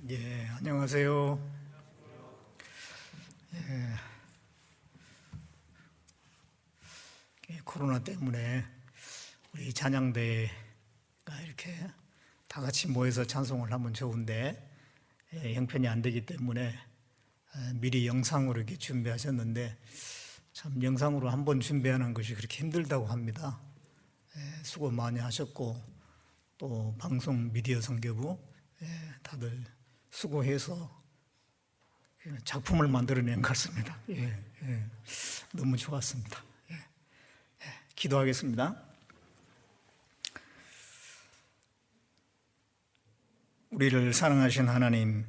안녕하세요. 코로나 때문에 우리 찬양대가 이렇게 다 같이 모여서 찬송을 하면 좋은데 형편이 안 되기 때문에 미리 영상으로 이렇게 준비하셨는데 참 영상으로 한번 준비하는 것이 그렇게 힘들다고 합니다. 수고 많이 하셨고 또 방송 미디어 선교부 다들 수고해서 작품을 만들어낸 것 같습니다. 너무 좋았습니다. 기도하겠습니다. 우리를 사랑하신 하나님,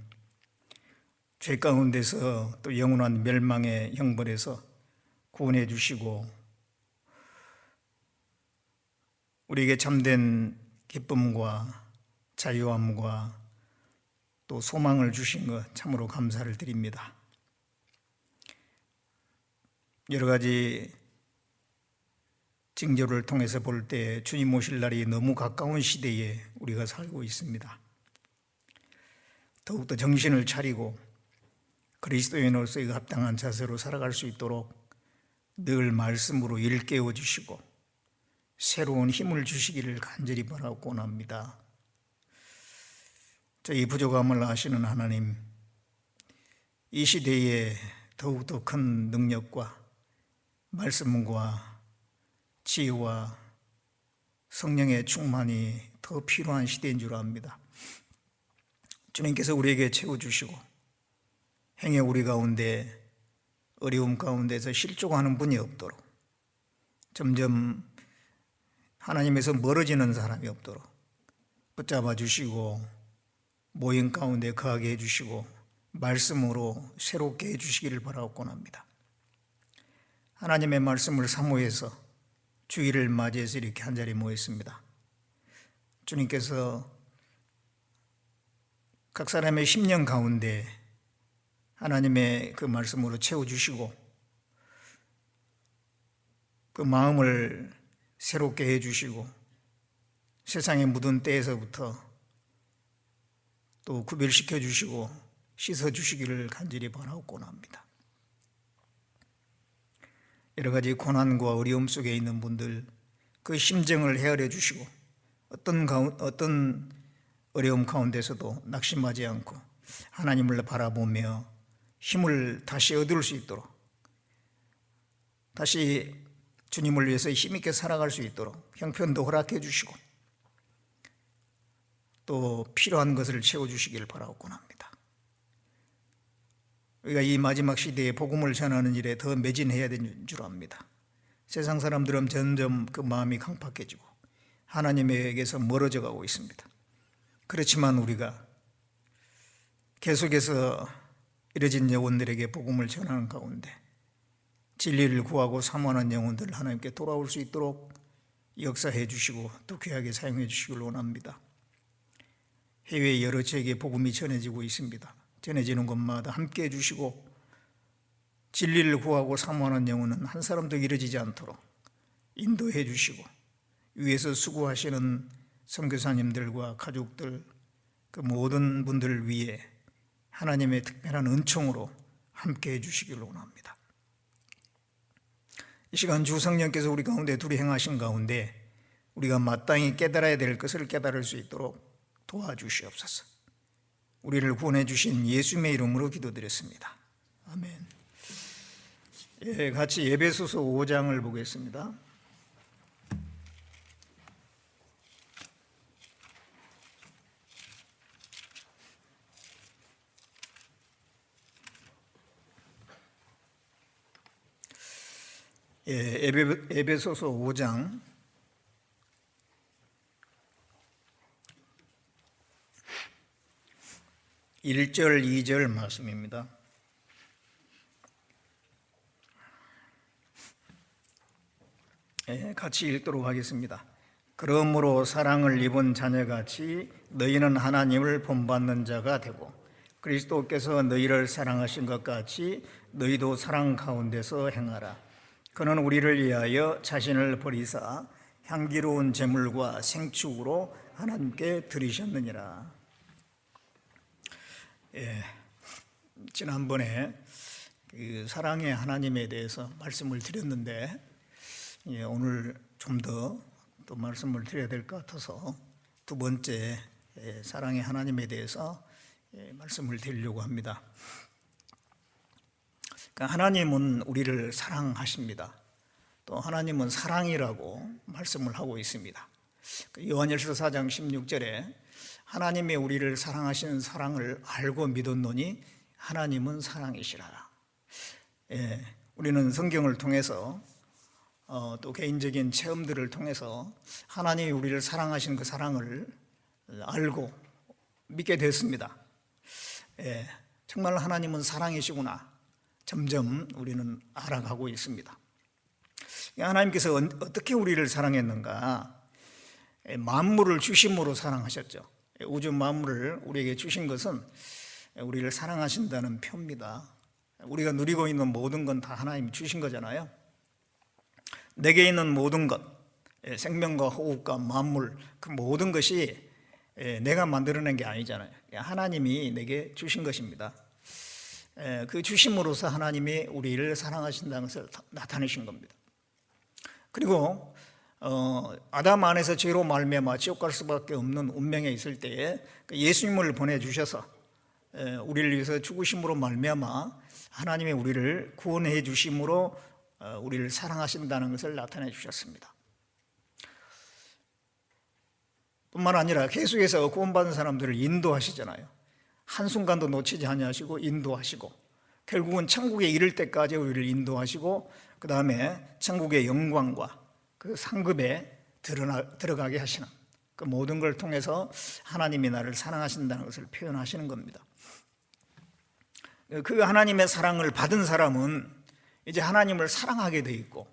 죄 가운데서 또 영원한 멸망의 형벌에서 구원해 주시고 우리에게 참된 기쁨과 자유함과 또 소망을 주신 것 참으로 감사를 드립니다. 여러 가지 징조를 통해서 볼 때 주님 오실 날이 너무 가까운 시대에 우리가 살고 있습니다. 더욱더 정신을 차리고 그리스도인으로서의 합당한 자세로 살아갈 수 있도록 늘 말씀으로 일깨워 주시고 새로운 힘을 주시기를 간절히 바라고 원합니다. 저희 부족함을 아시는 하나님, 이 시대에 더욱더 큰 능력과 말씀과 지혜와 성령의 충만이 더 필요한 시대인 줄 압니다. 주님께서 우리에게 채워주시고 행여 우리 가운데 어려움 가운데서 실족하는 분이 없도록 점점 하나님에서 멀어지는 사람이 없도록 붙잡아 주시고 모임 가운데 거하게 해주시고 말씀으로 새롭게 해주시기를 바라고 합니다. 하나님의 말씀을 사모해서 주일을 맞이해서 이렇게 한자리 모였습니다. 주님께서 각 사람의 심령 가운데 하나님의 그 말씀으로 채워주시고 그 마음을 새롭게 해주시고 세상에 묻은 때에서부터 또 구별시켜 주시고 씻어 주시기를 간절히 바라고 합니다. 여러 가지 고난과 어려움 속에 있는 분들 그 심정을 헤아려 주시고 어떤 어려움 가운데서도 낙심하지 않고 하나님을 바라보며 힘을 다시 얻을 수 있도록 다시 주님을 위해서 힘있게 살아갈 수 있도록 형편도 허락해 주시고 또 필요한 것을 채워주시기를 바라고 합니다. 우리가 이 마지막 시대에 복음을 전하는 일에 더 매진해야 되는 줄 압니다. 세상 사람들은 점점 그 마음이 강팍해지고 하나님에게서 멀어져 가고 있습니다. 그렇지만 우리가 계속해서 이뤄진 영혼들에게 복음을 전하는 가운데 진리를 구하고 사모하는 영혼들 하나님께 돌아올 수 있도록 역사해 주시고 또 귀하게 사용해 주시길 원합니다. 해외 여러 지역에 복음이 전해지고 있습니다. 전해지는 곳마다 함께해 주시고 진리를 구하고 사모하는 영혼은 한 사람도 이루어지지 않도록 인도해 주시고 위에서 수고하시는 선교사님들과 가족들 그 모든 분들을 위해 하나님의 특별한 은총으로 함께해 주시기를 원합니다. 이 시간 주 성령께서 우리 가운데 둘이 행하신 가운데 우리가 마땅히 깨달아야 될 것을 깨달을 수 있도록 도와주시옵소서. 우리를 구원해 주신 예수님의 이름으로 기도드렸습니다. 아멘. 같이 에베소서 5장을 보겠습니다. 에베소서 5장 1절 2절 말씀입니다. 같이 읽도록 하겠습니다. 그러므로 사랑을 입은 자녀같이 너희는 하나님을 본받는 자가 되고 그리스도께서 너희를 사랑하신 것 같이 너희도 사랑 가운데서 행하라. 그는 우리를 위하여 자신을 버리사 향기로운 제물과 생축으로 하나님께 드리셨느니라. 예, 지난번에 그 사랑의 하나님에 대해서 말씀을 드렸는데 오늘 좀 더 또 말씀을 드려야 될 것 같아서 두 번째 사랑의 하나님에 대해서 말씀을 드리려고 합니다. 그러니까 하나님은 우리를 사랑하십니다. 또 하나님은 사랑이라고 말씀을 하고 있습니다. 요한일서 4장 16절에 하나님이 우리를 사랑하시는 사랑을 알고 믿었노니 하나님은 사랑이시라. 우리는 성경을 통해서 또 개인적인 체험들을 통해서 하나님이 우리를 사랑하시는 그 사랑을 알고 믿게 됐습니다. 정말 하나님은 사랑이시구나 점점 우리는 알아가고 있습니다. 하나님께서 어떻게 우리를 사랑했는가? 만물을 주심으로 사랑하셨죠. 우주 만물을 우리에게 주신 것은 우리를 사랑하신다는 표입니다. 우리가 누리고 있는 모든 건 다 하나님이 주신 거잖아요. 내게 있는 모든 것, 생명과 호흡과 만물, 그 모든 것이 내가 만들어낸 게 아니잖아요. 하나님이 내게 주신 것입니다. 그 주심으로서 하나님이 우리를 사랑하신다는 것을 나타내신 겁니다. 그리고 아담 안에서 죄로 말미암아 지옥 갈 수밖에 없는 운명에 있을 때에 예수님을 보내주셔서 우리를 위해서 죽으심으로 말미암아 하나님이 우리를 구원해 주심으로 우리를 사랑하신다는 것을 나타내 주셨습니다. 뿐만 아니라 계속해서 구원받은 사람들을 인도하시잖아요. 한순간도 놓치지 아니하시고 인도하시고 결국은 천국에 이를 때까지 우리를 인도하시고 그 다음에 천국의 영광과 그 상급에 들어가게 하시는 그 모든 걸 통해서 하나님이 나를 사랑하신다는 것을 표현하시는 겁니다. 그 하나님의 사랑을 받은 사람은 이제 하나님을 사랑하게 돼 있고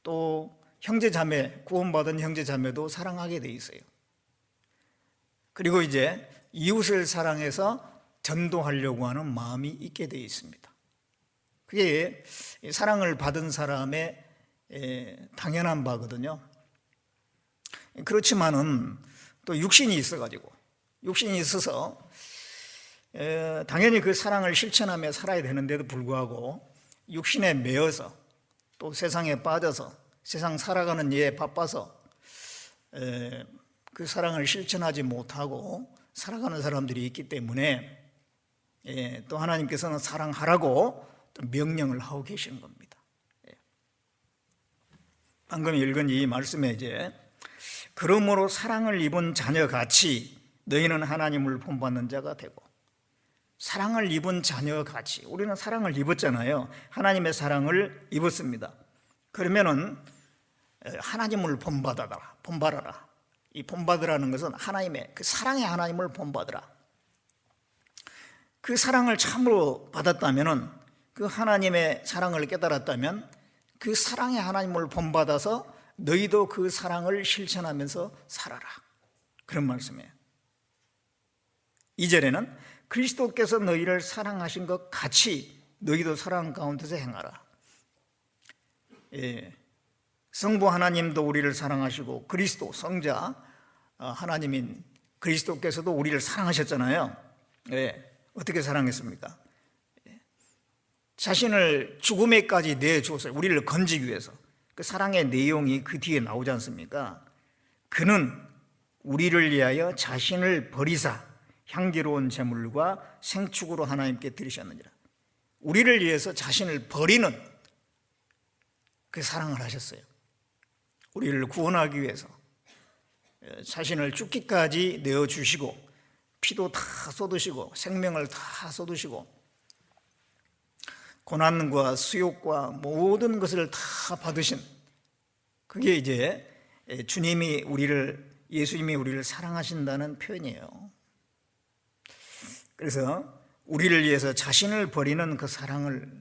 또 형제자매, 구원받은 형제자매도 사랑하게 돼 있어요. 그리고 이제 이웃을 사랑해서 전도하려고 하는 마음이 있게 돼 있습니다. 그게 사랑을 받은 사람의 당연한 바거든요. 그렇지만은 또 육신이 있어서 당연히 그 사랑을 실천하며 살아야 되는데도 불구하고 육신에 매여서 또 세상에 빠져서 세상 살아가는 일에 바빠서 그 사랑을 실천하지 못하고 살아가는 사람들이 있기 때문에 또 하나님께서는 사랑하라고 또 명령을 하고 계시는 겁니다. 방금 읽은 이 말씀에 이제 그러므로 사랑을 입은 자녀같이 너희는 하나님을 본받는 자가 되고, 사랑을 입은 자녀같이, 우리는 사랑을 입었잖아요. 하나님의 사랑을 입었습니다. 그러면은 하나님을 본받아라. 이 본받으라는 것은 하나님의 그 사랑의 하나님을 본받으라. 그 사랑을 참으로 받았다면은, 그 하나님의 사랑을 깨달았다면 그 사랑의 하나님을 본받아서 너희도 그 사랑을 실천하면서 살아라. 그런 말씀이에요. 2절에는 그리스도께서 너희를 사랑하신 것 같이 너희도 사랑 가운데서 행하라. 성부 하나님도 우리를 사랑하시고 그리스도 성자 하나님인 그리스도께서도 우리를 사랑하셨잖아요. 어떻게 사랑했습니까? 자신을 죽음에까지 내주었어요. 우리를 건지기 위해서. 그 사랑의 내용이 그 뒤에 나오지 않습니까? 그는 우리를 위하여 자신을 버리사 향기로운 제물과 생축으로 하나님께 드리셨느니라. 우리를 위해서 자신을 버리는 그 사랑을 하셨어요. 우리를 구원하기 위해서 자신을 죽기까지 내어주시고 피도 다 쏟으시고 생명을 다 쏟으시고 고난과 수욕과 모든 것을 다 받으신, 그게 이제 예수님이 우리를 사랑하신다는 표현이에요. 그래서 우리를 위해서 자신을 버리는 그 사랑을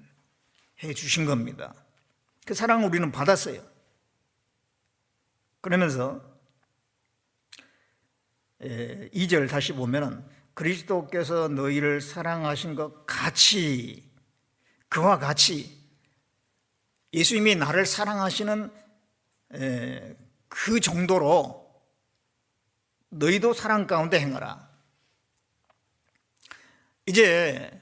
해 주신 겁니다. 그 사랑을 우리는 받았어요. 그러면서 2절 다시 보면은 그리스도께서 너희를 사랑하신 것 같이, 그와 같이 예수님이 나를 사랑하시는 그 정도로 너희도 사랑 가운데 행하라. 이제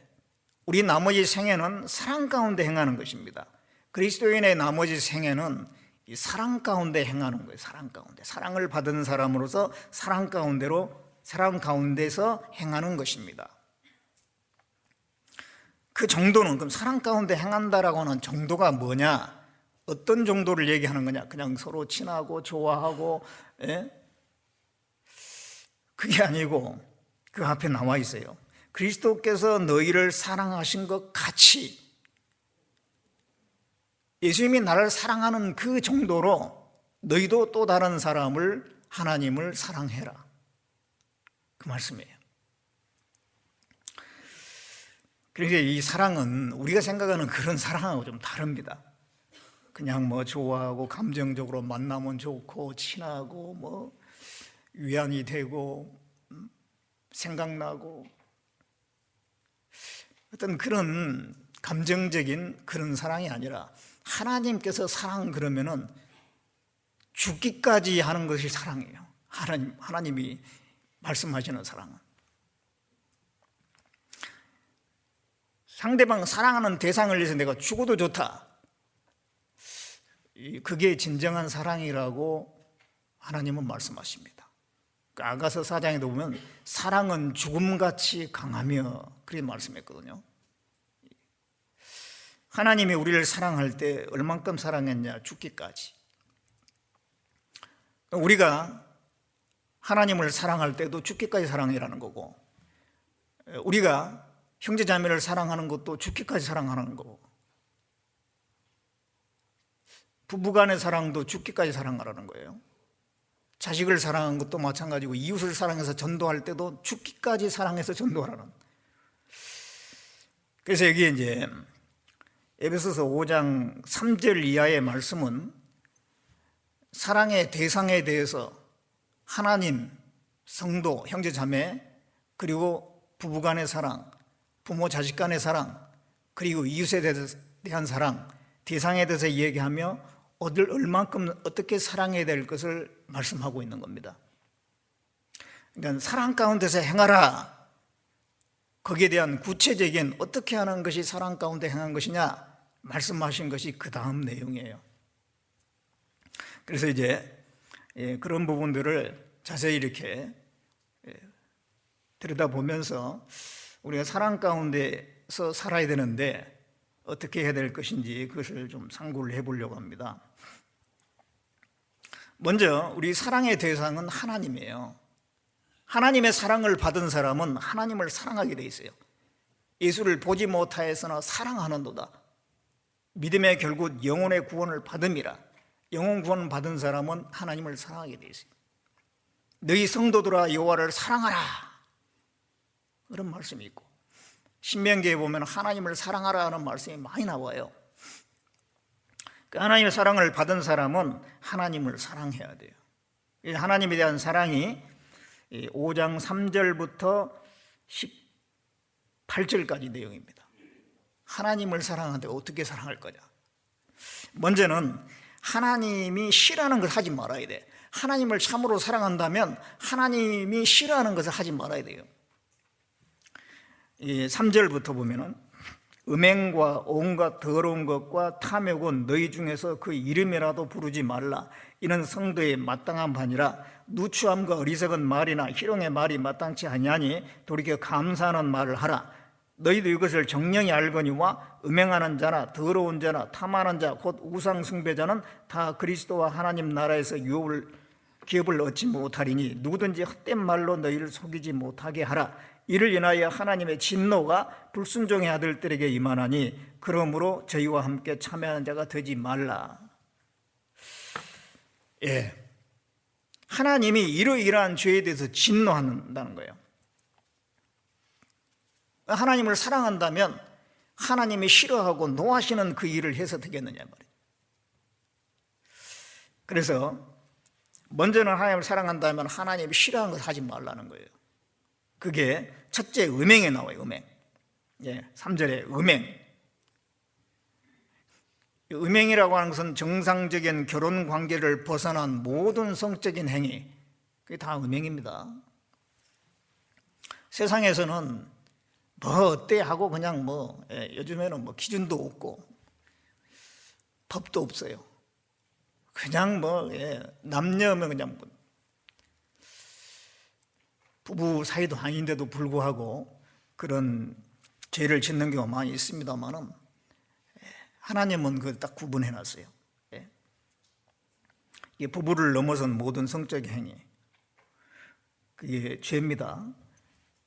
우리 나머지 생애는 사랑 가운데 행하는 것입니다. 그리스도인의 나머지 생애는 이 사랑 가운데 행하는 거예요. 사랑 가운데, 사랑을 받은 사람으로서 사랑 가운데서 행하는 것입니다. 그 정도는, 그럼 사랑 가운데 행한다라고 하는 정도가 뭐냐? 어떤 정도를 얘기하는 거냐? 그냥 서로 친하고 좋아하고, 그게 아니고 그 앞에 나와 있어요. 그리스도께서 너희를 사랑하신 것 같이, 예수님이 나를 사랑하는 그 정도로 너희도 또 다른 사람을, 하나님을 사랑해라, 그 말씀이에요. 그러니까 이 사랑은 우리가 생각하는 그런 사랑하고 좀 다릅니다. 그냥 뭐 좋아하고 감정적으로 만나면 좋고 친하고 뭐 위안이 되고 생각나고 어떤 그런 감정적인 그런 사랑이 아니라, 하나님께서 사랑 그러면은 죽기까지 하는 것이 사랑이에요. 하나님이 말씀하시는 사랑은. 상대방 사랑하는 대상을 위해서 내가 죽어도 좋다, 그게 진정한 사랑이라고 하나님은 말씀하십니다. 아가서 4장에도 보면 사랑은 죽음같이 강하며, 그렇게 말씀했거든요. 하나님이 우리를 사랑할 때 얼만큼 사랑했냐? 죽기까지. 우리가 하나님을 사랑할 때도 죽기까지 사랑이라는 거고, 우리가 형제 자매를 사랑하는 것도 죽기까지 사랑하는 거고, 부부간의 사랑도 죽기까지 사랑하라는 거예요. 자식을 사랑하는 것도 마찬가지고, 이웃을 사랑해서 전도할 때도 죽기까지 사랑해서 전도하라는. 그래서 여기 이제 에베소서 5장 3절 이하의 말씀은 사랑의 대상에 대해서 하나님, 성도, 형제 자매, 그리고 부부간의 사랑, 부모 자식 간의 사랑, 그리고 이웃에 대한 사랑, 대상에 대해서 얘기하며 얼만큼 어떻게 사랑해야 될 것을 말씀하고 있는 겁니다. 그러니까 사랑 가운데서 행하라, 거기에 대한 구체적인 어떻게 하는 것이 사랑 가운데 행한 것이냐 말씀하신 것이 그 다음 내용이에요. 그래서 이제 그런 부분들을 자세히 이렇게 들여다보면서 우리가 사랑 가운데서 살아야 되는데 어떻게 해야 될 것인지 그것을 좀 상고를 해보려고 합니다. 먼저 우리 사랑의 대상은 하나님이에요. 하나님의 사랑을 받은 사람은 하나님을 사랑하게 돼 있어요. 예수를 보지 못하였으나 사랑하는도다. 믿음의 결국 영혼의 구원을 받음이라. 영혼 구원 받은 사람은 하나님을 사랑하게 돼 있어요. 너희 성도들아 여호와를 사랑하라, 그런 말씀이 있고, 신명기에 보면 하나님을 사랑하라 하는 말씀이 많이 나와요. 하나님의 사랑을 받은 사람은 하나님을 사랑해야 돼요. 하나님에 대한 사랑이 5장 3절부터 18절까지 내용입니다. 하나님을 사랑하는데 어떻게 사랑할 거냐? 먼저는 하나님이 싫어하는 걸 하지 말아야 돼. 하나님을 참으로 사랑한다면 하나님이 싫어하는 것을 하지 말아야 돼요. 3절부터 보면은 음행과 온갖 더러운 것과 탐욕은 너희 중에서 그 이름이라도 부르지 말라. 이는 성도의 마땅한 바니라. 누추함과 어리석은 말이나 희롱의 말이 마땅치 아니하니 돌이켜 감사하는 말을 하라. 너희도 이것을 정령이 알거니와 음행하는 자나 더러운 자나 탐하는 자 곧 우상 숭배자는 다 그리스도와 하나님 나라에서 기업을 얻지 못하리니 누구든지 헛된 말로 너희를 속이지 못하게 하라. 이를 인하여 하나님의 진노가 불순종의 아들들에게 임하나니 그러므로 저희와 함께 참여하는 자가 되지 말라. 하나님이 이러이러한 죄에 대해서 진노한다는 거예요. 하나님을 사랑한다면 하나님이 싫어하고 노하시는 그 일을 해서 되겠느냐 말이에요. 그래서 먼저는 하나님을 사랑한다면 하나님이 싫어하는 것을 하지 말라는 거예요. 그게 첫째 음행에 나와요. 음행. 3절에 음행. 음행이라고 하는 것은 정상적인 결혼 관계를 벗어난 모든 성적인 행위, 그게 다 음행입니다. 세상에서는 뭐 어때 하고 그냥 요즘에는 기준도 없고 법도 없어요. 그냥 남녀면 그냥 부부 사이도 아닌데도 불구하고 그런 죄를 짓는 경우가 많이 있습니다만은 하나님은 그걸 딱 구분해 놨어요. 이게 부부를 넘어선 모든 성적 행위, 그게 죄입니다.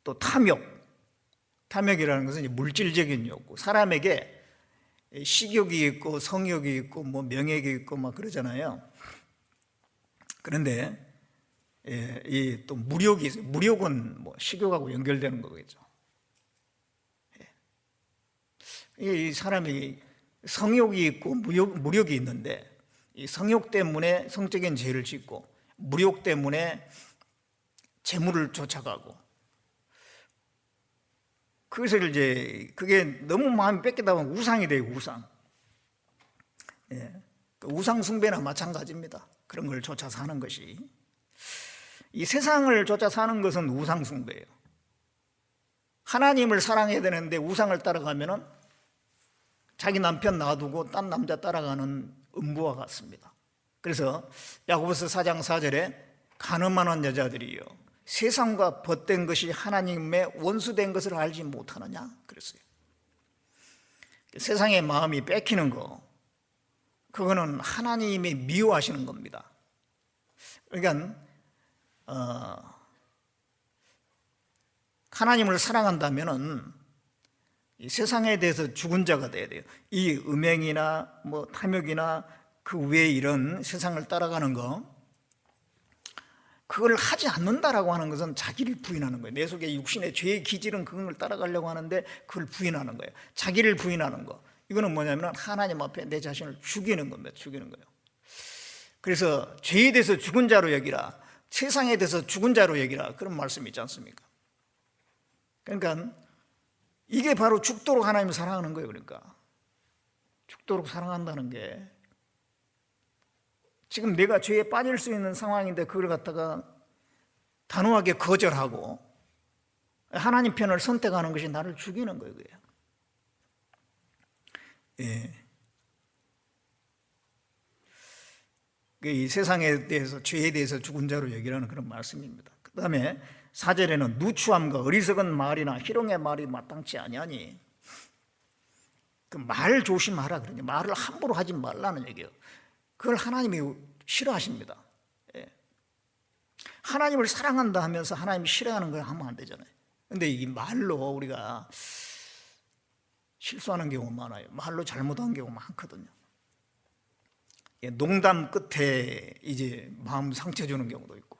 또 탐욕이라는 것은 물질적인 욕구, 사람에게 식욕이 있고 성욕이 있고 명예가 있고 막 그러잖아요. 그런데 이 또 무욕이 있어요. 무욕은 식욕하고 연결되는 거겠죠. 이 사람이 성욕이 있고 무욕이 있는데 이 성욕 때문에 성적인 죄를 짓고 무욕 때문에 재물을 쫓아가고, 그것을 그게 너무 마음이 뺏기다 보면 우상이 돼요. 우상. 우상 숭배나 마찬가지입니다. 그런 걸 쫓아 사는 것이, 이 세상을 쫓아 사는 것은 우상 숭배예요. 하나님을 사랑해야 되는데 우상을 따라가면은 자기 남편 놔두고 딴 남자 따라가는 음부와 같습니다. 그래서 야고보서 4장 4절에 간음하는 여자들이요 세상과 벗된 것이 하나님의 원수된 것을 알지 못하느냐 그랬어요. 세상의 마음이 뺏기는 거, 그거는 하나님이 미워하시는 겁니다. 그러니까 하나님을 사랑한다면은 이 세상에 대해서 죽은 자가 돼야 돼요. 이 음행이나 탐욕이나 그 외에 이런 세상을 따라가는 거, 그걸 하지 않는다라고 하는 것은 자기를 부인하는 거예요. 내 속에 육신의 죄의 기질은 그걸 따라가려고 하는데 그걸 부인하는 거예요. 자기를 부인하는 거, 이거는 뭐냐면 하나님 앞에 내 자신을 죽이는 겁니다. 죽이는 거예요. 그래서 죄에 대해서 죽은 자로 여기라, 세상에 대해서 죽은 자로 여기라, 그런 말씀이 있지 않습니까? 그러니까 이게 바로 죽도록 하나님을 사랑하는 거예요. 그러니까 죽도록 사랑한다는 게, 지금 내가 죄에 빠질 수 있는 상황인데 그걸 갖다가 단호하게 거절하고 하나님 편을 선택하는 것이 나를 죽이는 거예요. 이 세상에 대해서, 죄에 대해서 죽은 자로 여기라는 그런 말씀입니다. 그 다음에 4절에는 누추함과 어리석은 말이나 희롱의 말이 마땅치 아니하니, 그 말 조심하라 그러니 말을 함부로 하지 말라는 얘기예요. 그걸 하나님이 싫어하십니다. 하나님을 사랑한다 하면서 하나님이 싫어하는 걸 하면 안 되잖아요. 그런데 이 말로 우리가 실수하는 경우가 많아요. 말로 잘못한 경우가 많거든요. 농담 끝에 마음 상처 주는 경우도 있고,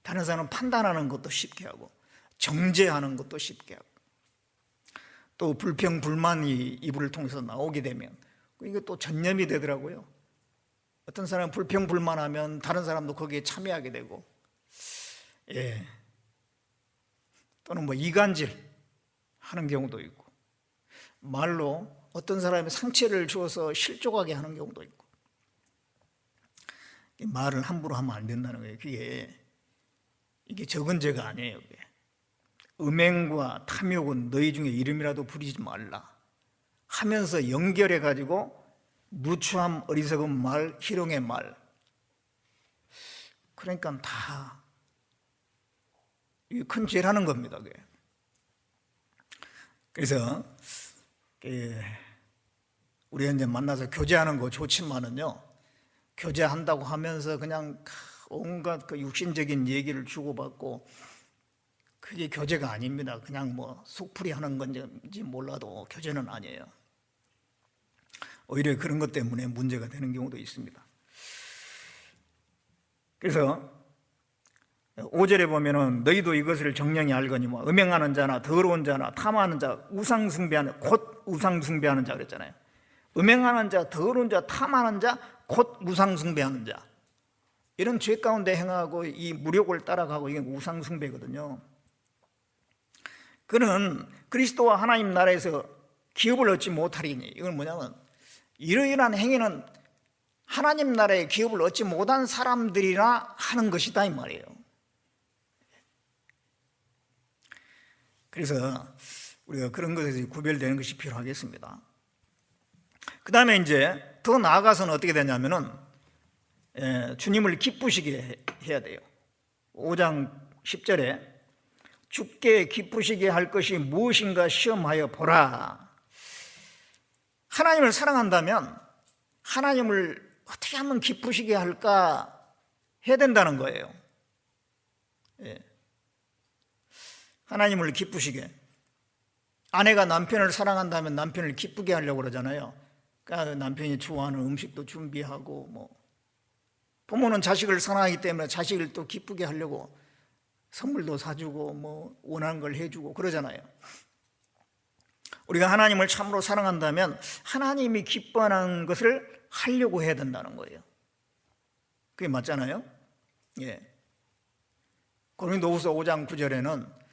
다른 사람은 판단하는 것도 쉽게 하고 정죄하는 것도 쉽게 하고, 또 불평 불만이 이불을 통해서 나오게 되면 이게 또 전염이 되더라고요. 어떤 사람은 불평 불만하면 다른 사람도 거기에 참여하게 되고, 또는 이간질 하는 경우도 있고, 말로 어떤 사람이 상처를 주어서 실족하게 하는 경우도 있고, 말을 함부로 하면 안 된다는 거예요. 이게 적은 죄가 아니에요. 음행과 탐욕은 너희 중에 이름이라도 부리지 말라 하면서 연결해 가지고 누추함, 어리석은 말, 희롱의 말, 그러니까 다 큰 죄라는 겁니다. 그래서 우리가 이제 만나서 교제하는 거 좋지만은요, 교제한다고 하면서 그냥 온갖 그 육신적인 얘기를 주고받고, 그게 교제가 아닙니다. 그냥 속풀이 하는 건지 몰라도 교제는 아니에요. 오히려 그런 것 때문에 문제가 되는 경우도 있습니다. 그래서 5절에 보면은 너희도 이것을 정령이 알거니 음행하는 자나 더러운 자나 탐하는 자, 우상숭배하는, 곧 우상숭배하는 자 그랬잖아요. 음행하는 자, 더러운 자, 탐하는 자, 곧 우상숭배하는 자, 이런 죄 가운데 행하고 이 무욕을 따라가고, 이게 우상숭배거든요. 그는 그리스도와 하나님 나라에서 기업을 얻지 못하리니, 이건 뭐냐면 이러이러한 행위는 하나님 나라의 기업을 얻지 못한 사람들이나 하는 것이다 이 말이에요. 그래서 우리가 그런 것에서 구별되는 것이 필요하겠습니다. 그 다음에 이제 더 나아가서는 어떻게 되냐면은 주님을 기쁘시게 해야 돼요. 5장 10절에 주께 기쁘시게 할 것이 무엇인가 시험하여 보라. 하나님을 사랑한다면 하나님을 어떻게 하면 기쁘시게 할까 해야 된다는 거예요. 하나님을 기쁘시게. 아내가 남편을 사랑한다면 남편을 기쁘게 하려고 그러잖아요. 그러니까 남편이 좋아하는 음식도 준비하고, 부모는 자식을 사랑하기 때문에 자식을 또 기쁘게 하려고 선물도 사주고 원하는 걸 해주고 그러잖아요. 우리가 하나님을 참으로 사랑한다면 하나님이 기뻐하는 것을 하려고 해야 된다는 거예요. 그게 맞잖아요. 고린도후서 5장 9절에는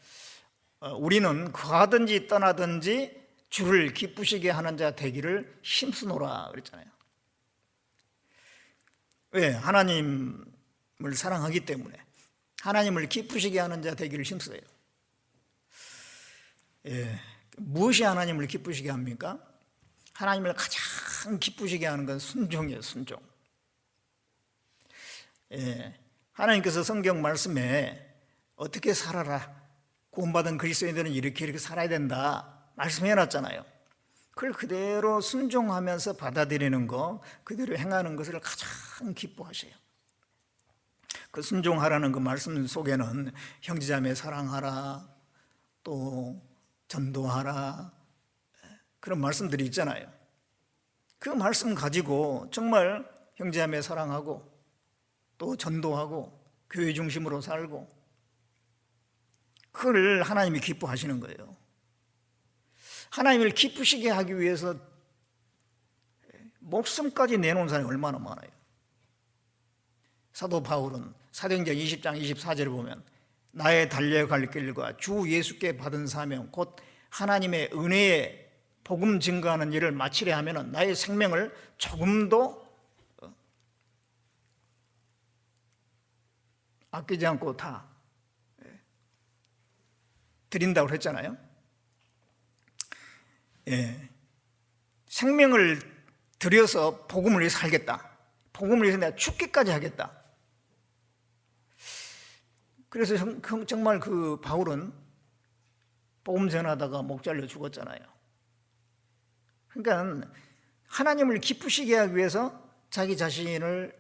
우리는 거하든지 떠나든지 주를 기쁘시게 하는 자 되기를 힘쓰노라 그랬잖아요. 왜? 하나님을 사랑하기 때문에 하나님을 기쁘시게 하는 자 되기를 힘써요. 무엇이 하나님을 기쁘시게 합니까? 하나님을 가장 기쁘시게 하는 건 순종이에요. 순종. 하나님께서 성경 말씀에 어떻게 살아라, 구원받은 그리스도인들은 이렇게 살아야 된다 말씀해 놨잖아요. 그걸 그대로 순종하면서 받아들이는 거, 그대로 행하는 것을 가장 기뻐하셔요. 그 순종하라는 그 말씀 속에는 형제자매 사랑하라, 또 전도하라, 그런 말씀들이 있잖아요. 그 말씀 가지고 정말 형제자매 사랑하고 또 전도하고 교회 중심으로 살고, 그걸 하나님이 기뻐하시는 거예요. 하나님을 기쁘시게 하기 위해서 목숨까지 내놓은 사람이 얼마나 많아요. 사도 바울은 사도행전 20장 24절을 보면 나의 달려갈 길과 주 예수께 받은 사명 곧 하나님의 은혜의 복음 증거하는 일을 마치려 하면 나의 생명을 조금도 아끼지 않고 다 드린다고 했잖아요. 생명을 들여서 복음을 위해서 살겠다, 복음을 위해서 내가 죽기까지 하겠다. 그래서 정말 그 바울은 복음 전하다가 목 잘려 죽었잖아요. 그러니까 하나님을 기쁘시게 하기 위해서 자기 자신을,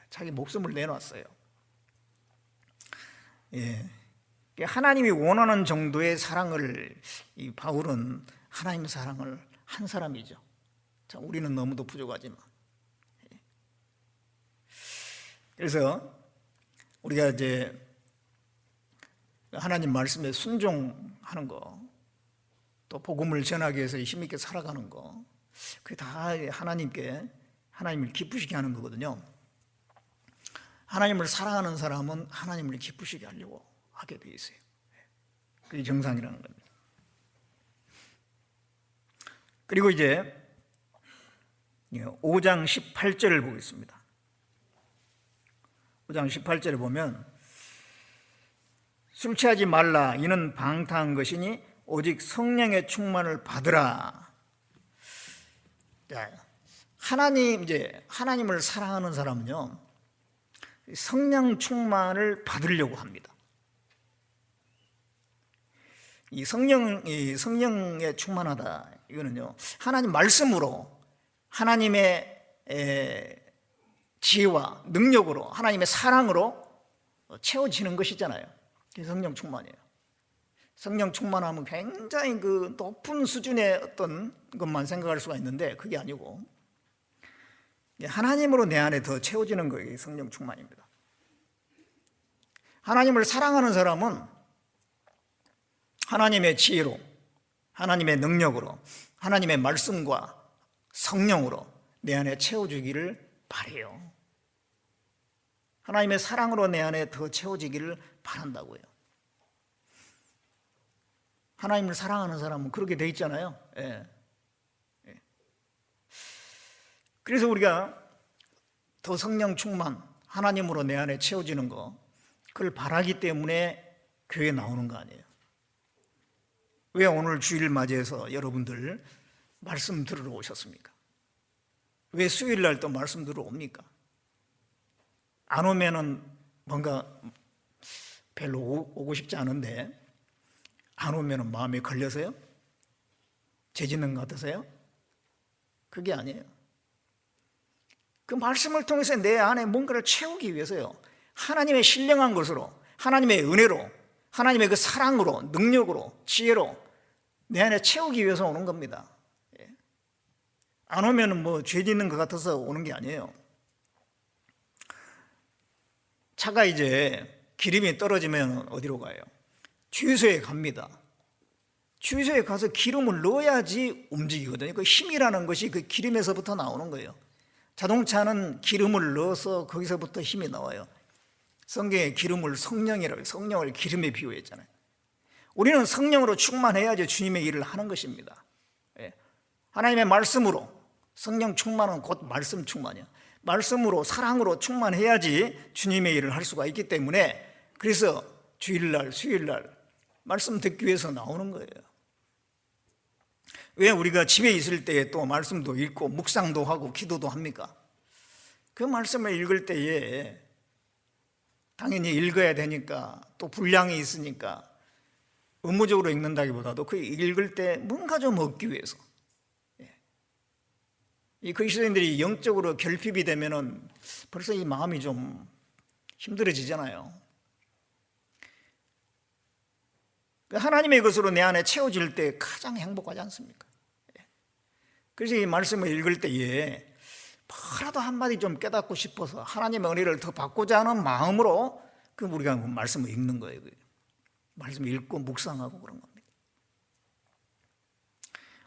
자기 목숨을 내놨어요. 하나님이 원하는 정도의 사랑을, 이 바울은 하나님의 사랑을 한 사람이죠. 자, 우리는 너무도 부족하지만. 그래서 우리가 이제 하나님 말씀에 순종하는 거, 또 복음을 전하기 위해서 힘있게 살아가는 거, 그게 다 하나님을 기쁘시게 하는 거거든요. 하나님을 사랑하는 사람은 하나님을 기쁘시게 하려고 하게 돼 있어요. 그게 정상이라는 겁니다. 그리고 이제 5장 18절을 보겠습니다. 5장 18절에 보면 술 취하지 말라, 이는 방탕한 것이니 오직 성령의 충만을 받으라. 하나님을 사랑하는 사람은요, 성령 충만을 받으려고 합니다. 이 성령에 충만하다, 이거는요, 하나님 말씀으로, 하나님의 지혜와 능력으로, 하나님의 사랑으로 채워지는 것이잖아요. 그게 성령 충만이에요. 성령 충만하면 굉장히 그 높은 수준의 어떤 것만 생각할 수가 있는데 그게 아니고 하나님으로 내 안에 더 채워지는 거예요. 성령 충만입니다. 하나님을 사랑하는 사람은 하나님의 지혜로, 하나님의 능력으로, 하나님의 말씀과 성령으로 내 안에 채워주기를 바라요. 하나님의 사랑으로 내 안에 더 채워지기를 바란다고요. 하나님을 사랑하는 사람은 그렇게 돼 있잖아요. 그래서 우리가 더 성령 충만, 하나님으로 내 안에 채워지는 거, 그걸 바라기 때문에 교회에 나오는 거 아니에요. 왜 오늘 주일 맞이해서 여러분들 말씀 들으러 오셨습니까? 왜 수요일 날 또 말씀 들으러 옵니까? 안 오면은 뭔가 별로 오고 싶지 않은데 안 오면은 마음에 걸려서요? 죄 짓는 것 같으세요? 그게 아니에요. 그 말씀을 통해서 내 안에 뭔가를 채우기 위해서요, 하나님의 신령한 것으로, 하나님의 은혜로, 하나님의 그 사랑으로, 능력으로, 지혜로 내 안에 채우기 위해서 오는 겁니다. 안 오면은 뭐 죄 짓는 것 같아서 오는 게 아니에요. 차가 이제 기름이 떨어지면 어디로 가요? 주유소에 갑니다. 주유소에 가서 기름을 넣어야지 움직이거든요. 그 힘이라는 것이 그 기름에서부터 나오는 거예요. 자동차는 기름을 넣어서 거기서부터 힘이 나와요. 성경에 기름을 성령이라고, 성령을 기름에 비유했잖아요. 우리는 성령으로 충만해야지 주님의 일을 하는 것입니다. 하나님의 말씀으로, 성령 충만은 곧 말씀 충만이야. 말씀으로, 사랑으로 충만해야지 주님의 일을 할 수가 있기 때문에, 그래서 주일날, 수요일날 말씀 듣기 위해서 나오는 거예요. 왜 우리가 집에 있을 때에 또 말씀도 읽고 묵상도 하고 기도도 합니까? 그 말씀을 읽을 때에 당연히 읽어야 되니까, 또 분량이 있으니까 의무적으로 읽는다기보다도 그 읽을 때 뭔가 좀 얻기 위해서, 이 그리스도인들이 영적으로 결핍이 되면은 벌써 이 마음이 좀 힘들어지잖아요. 하나님의 것으로 내 안에 채워질 때 가장 행복하지 않습니까? 그래서 이 말씀을 읽을 때에 뭐라도 한마디 좀 깨닫고 싶어서 하나님의 은혜를 더 받고자 하는 마음으로 그 우리가 말씀을 읽는 거예요. 말씀을 읽고 묵상하고 그런 겁니다.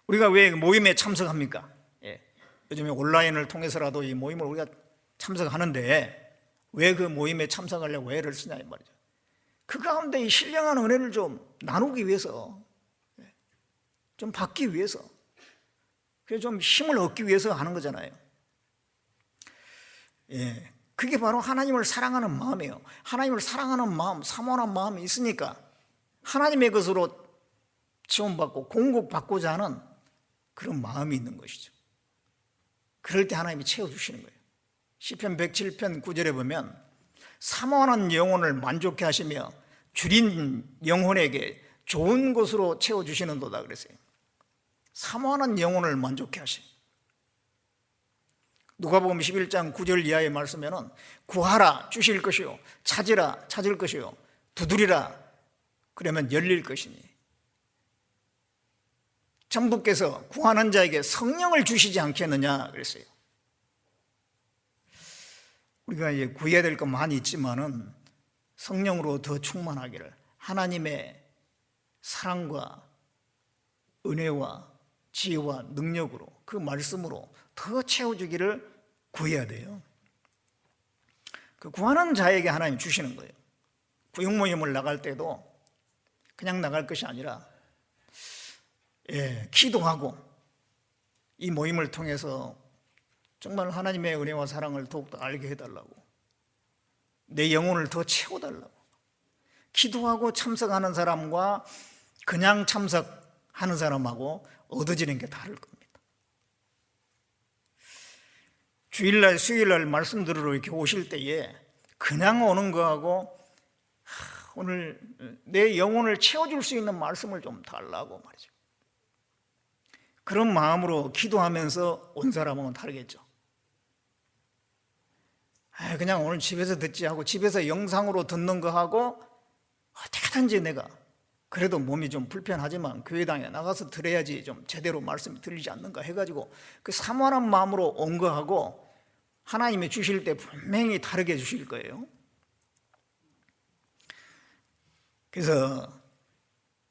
우리가 왜 모임에 참석합니까? 요즘에 온라인을 통해서라도 이 모임을 우리가 참석하는데 왜 그 모임에 참석하려고 애를 쓰냐 이 말이죠. 그 가운데 이 신령한 은혜를 좀 나누기 위해서, 좀 받기 위해서, 그래서 좀 힘을 얻기 위해서 하는 거잖아요. 그게 바로 하나님을 사랑하는 마음이에요. 하나님을 사랑하는 마음, 사모하는 마음이 있으니까 하나님의 것으로 지원받고 공급받고자 하는 그런 마음이 있는 것이죠. 그럴 때 하나님이 채워주시는 거예요. 시편 107편 9절에 보면 사모하는 영혼을 만족해 하시며 줄인 영혼에게 좋은 것으로 채워주시는도다 그랬어요. 사모하는 영혼을 만족해 하시. 누가복음 11장 9절 이하의 말씀에는 구하라 주실 것이요, 찾으라 찾을 것이요, 두드리라 그러면 열릴 것이니, 천부께서 구하는 자에게 성령을 주시지 않겠느냐 그랬어요. 우리가 이제 구해야 될 건 많이 있지만은 성령으로 더 충만하기를, 하나님의 사랑과 은혜와 지혜와 능력으로, 그 말씀으로 더 채워주기를 구해야 돼요. 그 구하는 자에게 하나님 주시는 거예요. 구역 모임을 나갈 때도 그냥 나갈 것이 아니라 기도하고 이 모임을 통해서 정말 하나님의 은혜와 사랑을 더욱더 알게 해달라고, 내 영혼을 더 채워달라고 기도하고 참석하는 사람과 그냥 참석하는 사람하고 얻어지는 게 다를 겁니다. 주일날 수요일날 말씀 들으러 이렇게 오실 때에 그냥 오는 거하고 오늘 내 영혼을 채워줄 수 있는 말씀을 좀 달라고 말이죠. 그런 마음으로 기도하면서 온 사람은 다르겠죠. 그냥 오늘 집에서 듣지 하고 집에서 영상으로 듣는 거하고 어떻게든지 내가 그래도 몸이 좀 불편하지만 교회당에 나가서 들어야지 좀 제대로 말씀이 들리지 않는가 해가지고 그 사모하는 마음으로 온 거하고 하나님이 주실 때 분명히 다르게 주실 거예요. 그래서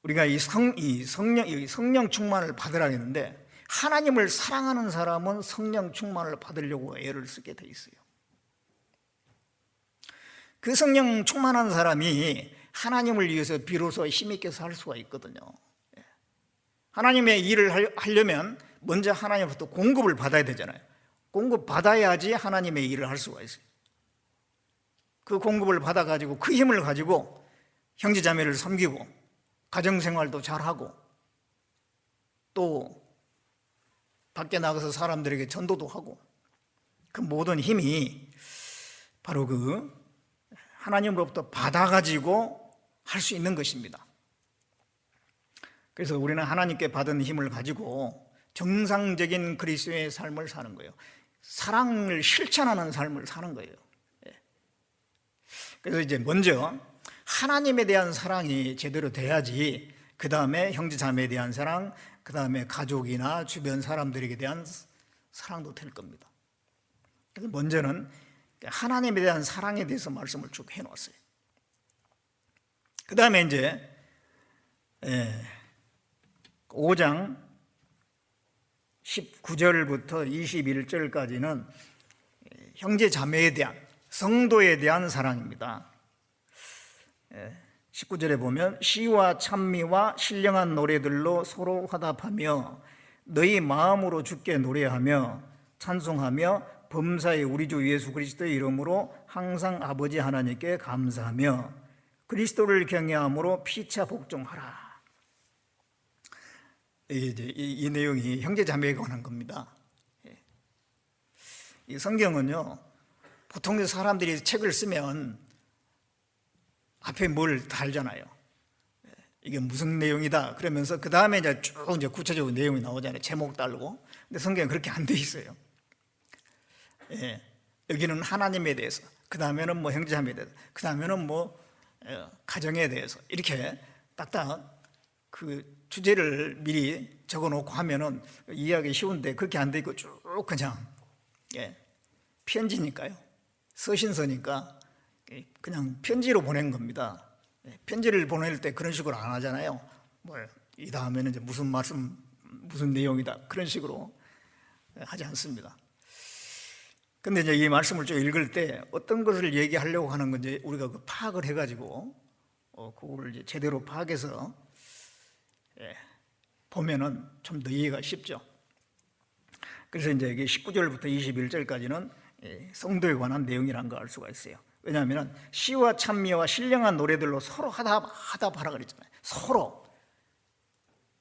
우리가 이 성령 충만을 받으라 했는데, 하나님을 사랑하는 사람은 성령 충만을 받으려고 애를 쓰게 돼 있어요. 그 성령 충만한 사람이 하나님을 위해서 비로소 힘있게 살 수가 있거든요. 하나님의 일을 하려면 먼저 하나님부터 공급을 받아야 되잖아요. 공급 받아야지 하나님의 일을 할 수가 있어요. 그 공급을 받아가지고 그 힘을 가지고 형제자매를 섬기고 가정생활도 잘하고 또 밖에 나가서 사람들에게 전도도 하고, 그 모든 힘이 바로 그 하나님으로부터 받아가지고 할 수 있는 것입니다. 그래서 우리는 하나님께 받은 힘을 가지고 정상적인 그리스도의 삶을 사는 거예요. 사랑을 실천하는 삶을 사는 거예요. 그래서 이제 먼저 하나님에 대한 사랑이 제대로 돼야지 그 다음에 형제 자매에 대한 사랑, 그 다음에 가족이나 주변 사람들에게 대한 사랑도 될 겁니다. 그래서 먼저는 하나님에 대한 사랑에 대해서 말씀을 쭉 해놓았어요. 그 다음에 이제 5장 19절부터 21절까지는 형제 자매에 대한, 성도에 대한 사랑입니다. 19절에 보면 시와 찬미와 신령한 노래들로 서로 화답하며 너희 마음으로 주께 노래하며 찬송하며 범사의 우리 주 예수 그리스도의 이름으로 항상 아버지 하나님께 감사하며 그리스도를 경외함으로 피차 복종하라. 이 내용이 형제 자매에 관한 겁니다. 이 성경은요, 보통 사람들이 책을 쓰면 앞에 뭘 달잖아요. 이게 무슨 내용이다 그러면서 그 다음에 이제 쭉 구체적으로 내용이 나오잖아요. 제목 달고. 근데 성경은 그렇게 안 돼 있어요. 여기는 하나님에 대해서, 그 다음에는 뭐 형제자매에 대해서, 그 다음에는 뭐 가정에 대해서, 이렇게 딱딱 그 주제를 미리 적어놓고 하면은 이해하기 쉬운데 그렇게 안 돼 있고 쭉 그냥 편지니까요, 서신서니까 그냥 편지로 보낸 겁니다. 편지를 보낼 때 그런 식으로 안 하잖아요. 이 다음에는 이제 무슨 말씀, 무슨 내용이다, 그런 식으로 하지 않습니다. 근데 이제 이 말씀을 쭉 읽을 때 어떤 것을 얘기하려고 하는 건지 우리가 그 파악을 해가지고 그걸 이제 제대로 파악해서 보면은 좀 더 이해가 쉽죠. 그래서 이제 이게 19절부터 21절까지는 성도에 관한 내용이라는 걸 알 수가 있어요. 왜냐하면 시와 찬미와 신령한 노래들로 서로 화답하라 그랬잖아요. 서로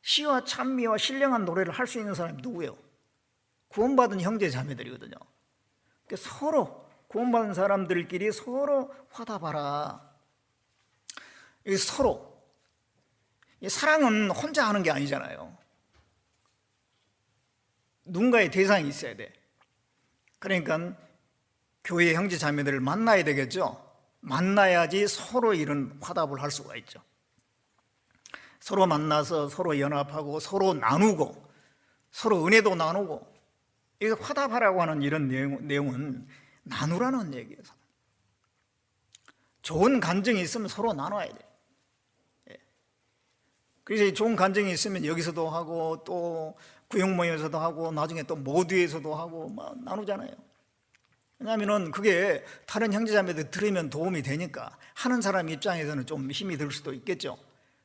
시와 찬미와 신령한 노래를 할 수 있는 사람이 누구예요? 구원받은 형제 자매들이거든요. 서로 구원받은 사람들끼리 서로 화답하라. 서로 사랑은 혼자 하는 게 아니잖아요. 누군가의 대상이 있어야 돼. 그러니까 교회 형제 자매들을 만나야 되겠죠. 만나야지 서로 이런 화답을 할 수가 있죠. 서로 만나서 서로 연합하고 서로 나누고 서로 은혜도 나누고, 이거 화답하라고 하는 이런 내용은 나누라는 얘기예요. 좋은 감정이 있으면 서로 나눠야 돼요. 그래서 좋은 감정이 있으면 여기서도 하고 또 구역 모임에서도 하고 나중에 또 모두에서도 하고 막 나누잖아요. 왜냐하면 그게 다른 형제자매들 들으면 도움이 되니까 하는 사람 입장에서는 좀 힘이 들 수도 있겠죠.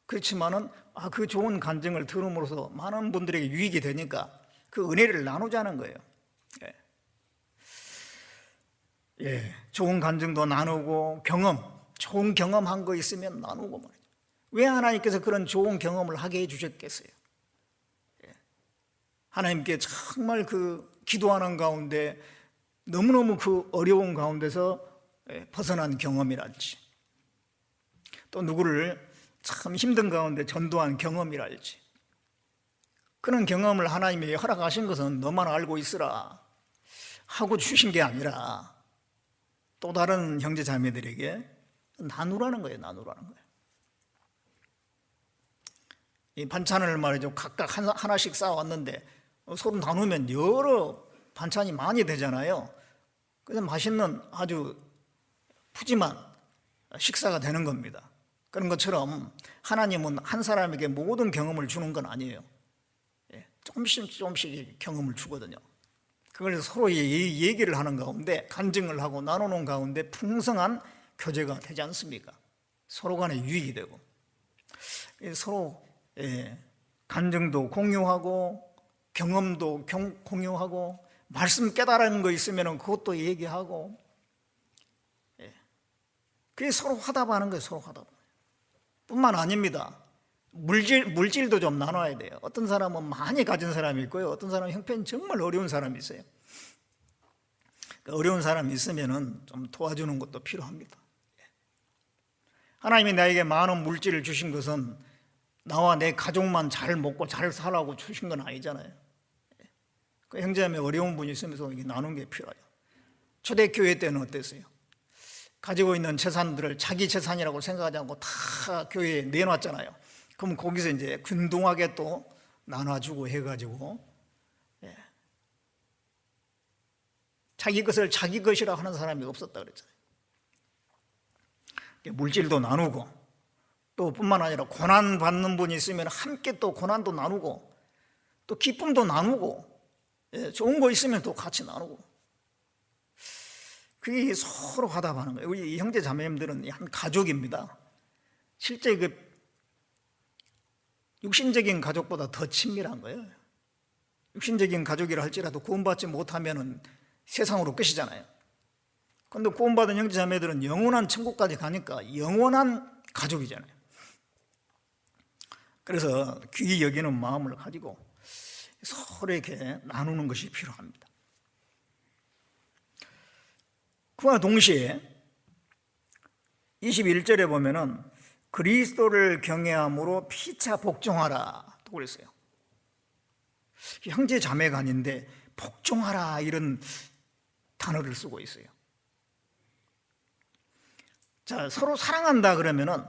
그렇지만은 그 좋은 감정을 들음으로써 많은 분들에게 유익이 되니까 그 은혜를 나누자는 거예요. 좋은 감정도 나누고 좋은 경험한 거 있으면 나누고 말이죠. 왜 하나님께서 그런 좋은 경험을 하게 해주셨겠어요? 하나님께 정말 그 기도하는 가운데 너무너무 그 어려운 가운데서 벗어난 경험이랄지, 또 누구를 참 힘든 가운데 전도한 경험이랄지, 그런 경험을 하나님이 허락하신 것은 너만 알고 있으라 하고 주신 게 아니라 또 다른 형제 자매들에게 나누라는 거예요. 나누라는 거예요. 이 반찬을 말이죠, 각각 하나씩 쌓아왔는데 서로 나누면 여러 반찬이 많이 되잖아요. 그래서 맛있는 아주 푸짐한 식사가 되는 겁니다. 그런 것처럼 하나님은 한 사람에게 모든 경험을 주는 건 아니에요. 조금씩 경험을 주거든요. 그걸 서로 얘기를 하는 가운데, 간증을 하고 나누는 가운데 풍성한 교제가 되지 않습니까? 서로 간에 유익이 되고, 서로 간증도 공유하고 경험도 공유하고 말씀 깨달은 거 있으면 그것도 얘기하고, 그게 서로 화답하는 거예요. 서로 화답 뿐만 아닙니다. 물질도 좀 나눠야 돼요. 어떤 사람은 많이 가진 사람이 있고요, 어떤 사람은 형편이 정말 어려운 사람이 있어요. 어려운 사람이 있으면은 좀 도와주는 것도 필요합니다. 하나님이 나에게 많은 물질을 주신 것은 나와 내 가족만 잘 먹고 잘 살라고 주신 건 아니잖아요. 그 형제자매 어려운 분이 있으면서 이게 나누는 게 필요해요. 초대교회 때는 어땠어요? 가지고 있는 재산들을 자기 재산이라고 생각하지 않고 다 교회에 내놨잖아요. 그럼 거기서 이제 균등하게 또 나눠주고 해가지고, 예, 자기 것을 자기 것이라 하는 사람이 없었다 그랬잖아요. 물질도 나누고, 또 뿐만 아니라 고난 받는 분이 있으면 함께 또 고난도 나누고, 또 기쁨도 나누고, 예, 좋은 거 있으면 또 같이 나누고, 그게 서로 화답하는 거예요. 우리 형제 자매님들은 한 가족입니다. 실제 그 육신적인 가족보다 더 친밀한 거예요. 육신적인 가족이라 할지라도 구원받지 못하면 세상으로 끝이잖아요. 그런데 구원받은 형제 자매들은 영원한 천국까지 가니까 영원한 가족이잖아요. 그래서 귀히 여기는 마음을 가지고 서로에게 나누는 것이 필요합니다. 그와 동시에 21절에 보면은 그리스도를 경외함으로 피차 복종하라 또 그랬어요. 형제 자매가 아닌데 복종하라 이런 단어를 쓰고 있어요. 자, 서로 사랑한다 그러면은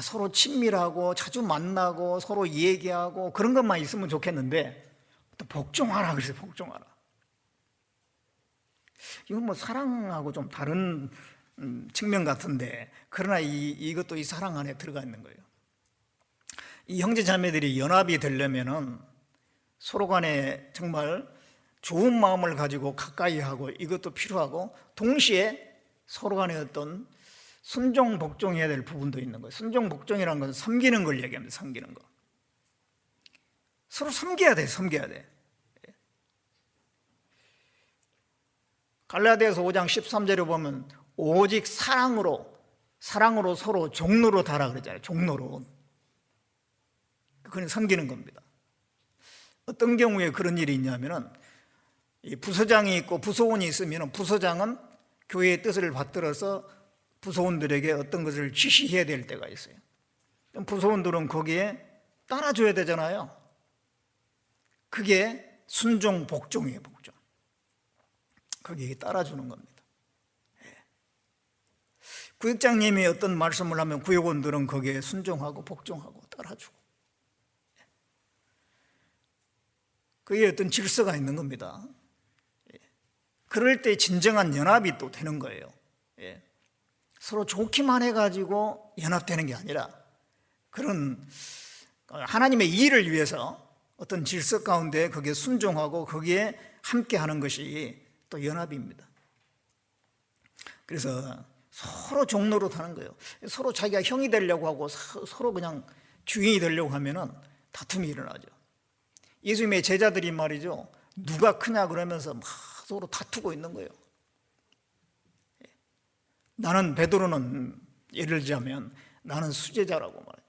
서로 친밀하고 자주 만나고 서로 얘기하고 그런 것만 있으면 좋겠는데 또 복종하라 그래서 복종하라. 이건 뭐 사랑하고 좀 다른 측면 같은데, 그러나 이것도 이 사랑 안에 들어가 있는 거예요. 이 형제 자매들이 연합이 되려면은 서로 간에 정말 좋은 마음을 가지고 가까이 하고 이것도 필요하고, 동시에 서로 간에 어떤 순종 복종해야 될 부분도 있는 거예요. 순종 복종이라는 것은 섬기는 걸 얘기합니다. 섬기는 거. 서로 섬겨야 돼. 섬겨야 돼. 갈라디아서 5장 13절에 보면 오직 사랑으로 서로 종로로 달아 그러잖아요. 종로로. 그건 섬기는 겁니다. 어떤 경우에 그런 일이 있냐면은 부서장이 있고 부서원이 있으면 부서장은 교회의 뜻을 받들어서 부서원들에게 어떤 것을 지시해야 될 때가 있어요. 부서원들은 거기에 따라줘야 되잖아요. 그게 순종 복종이에요. 복종. 거기에 따라주는 겁니다. 구역장님이 어떤 말씀을 하면 구역원들은 거기에 순종하고 복종하고 따라주고, 그게 어떤 질서가 있는 겁니다. 그럴 때 진정한 연합이 또 되는 거예요. 서로 좋기만 해가지고 연합되는 게 아니라 그런 하나님의 일을 위해서 어떤 질서 가운데 거기에 순종하고 거기에 함께하는 것이 또 연합입니다. 그래서 서로 종로로 타는 거예요. 서로 자기가 형이 되려고 하고 서로 그냥 주인이 되려고 하면은 다툼이 일어나죠. 예수님의 제자들이 말이죠, 누가 크냐 그러면서 막 서로 다투고 있는 거예요. 나는, 베드로는 예를 들자면 나는 수제자라고 말해요.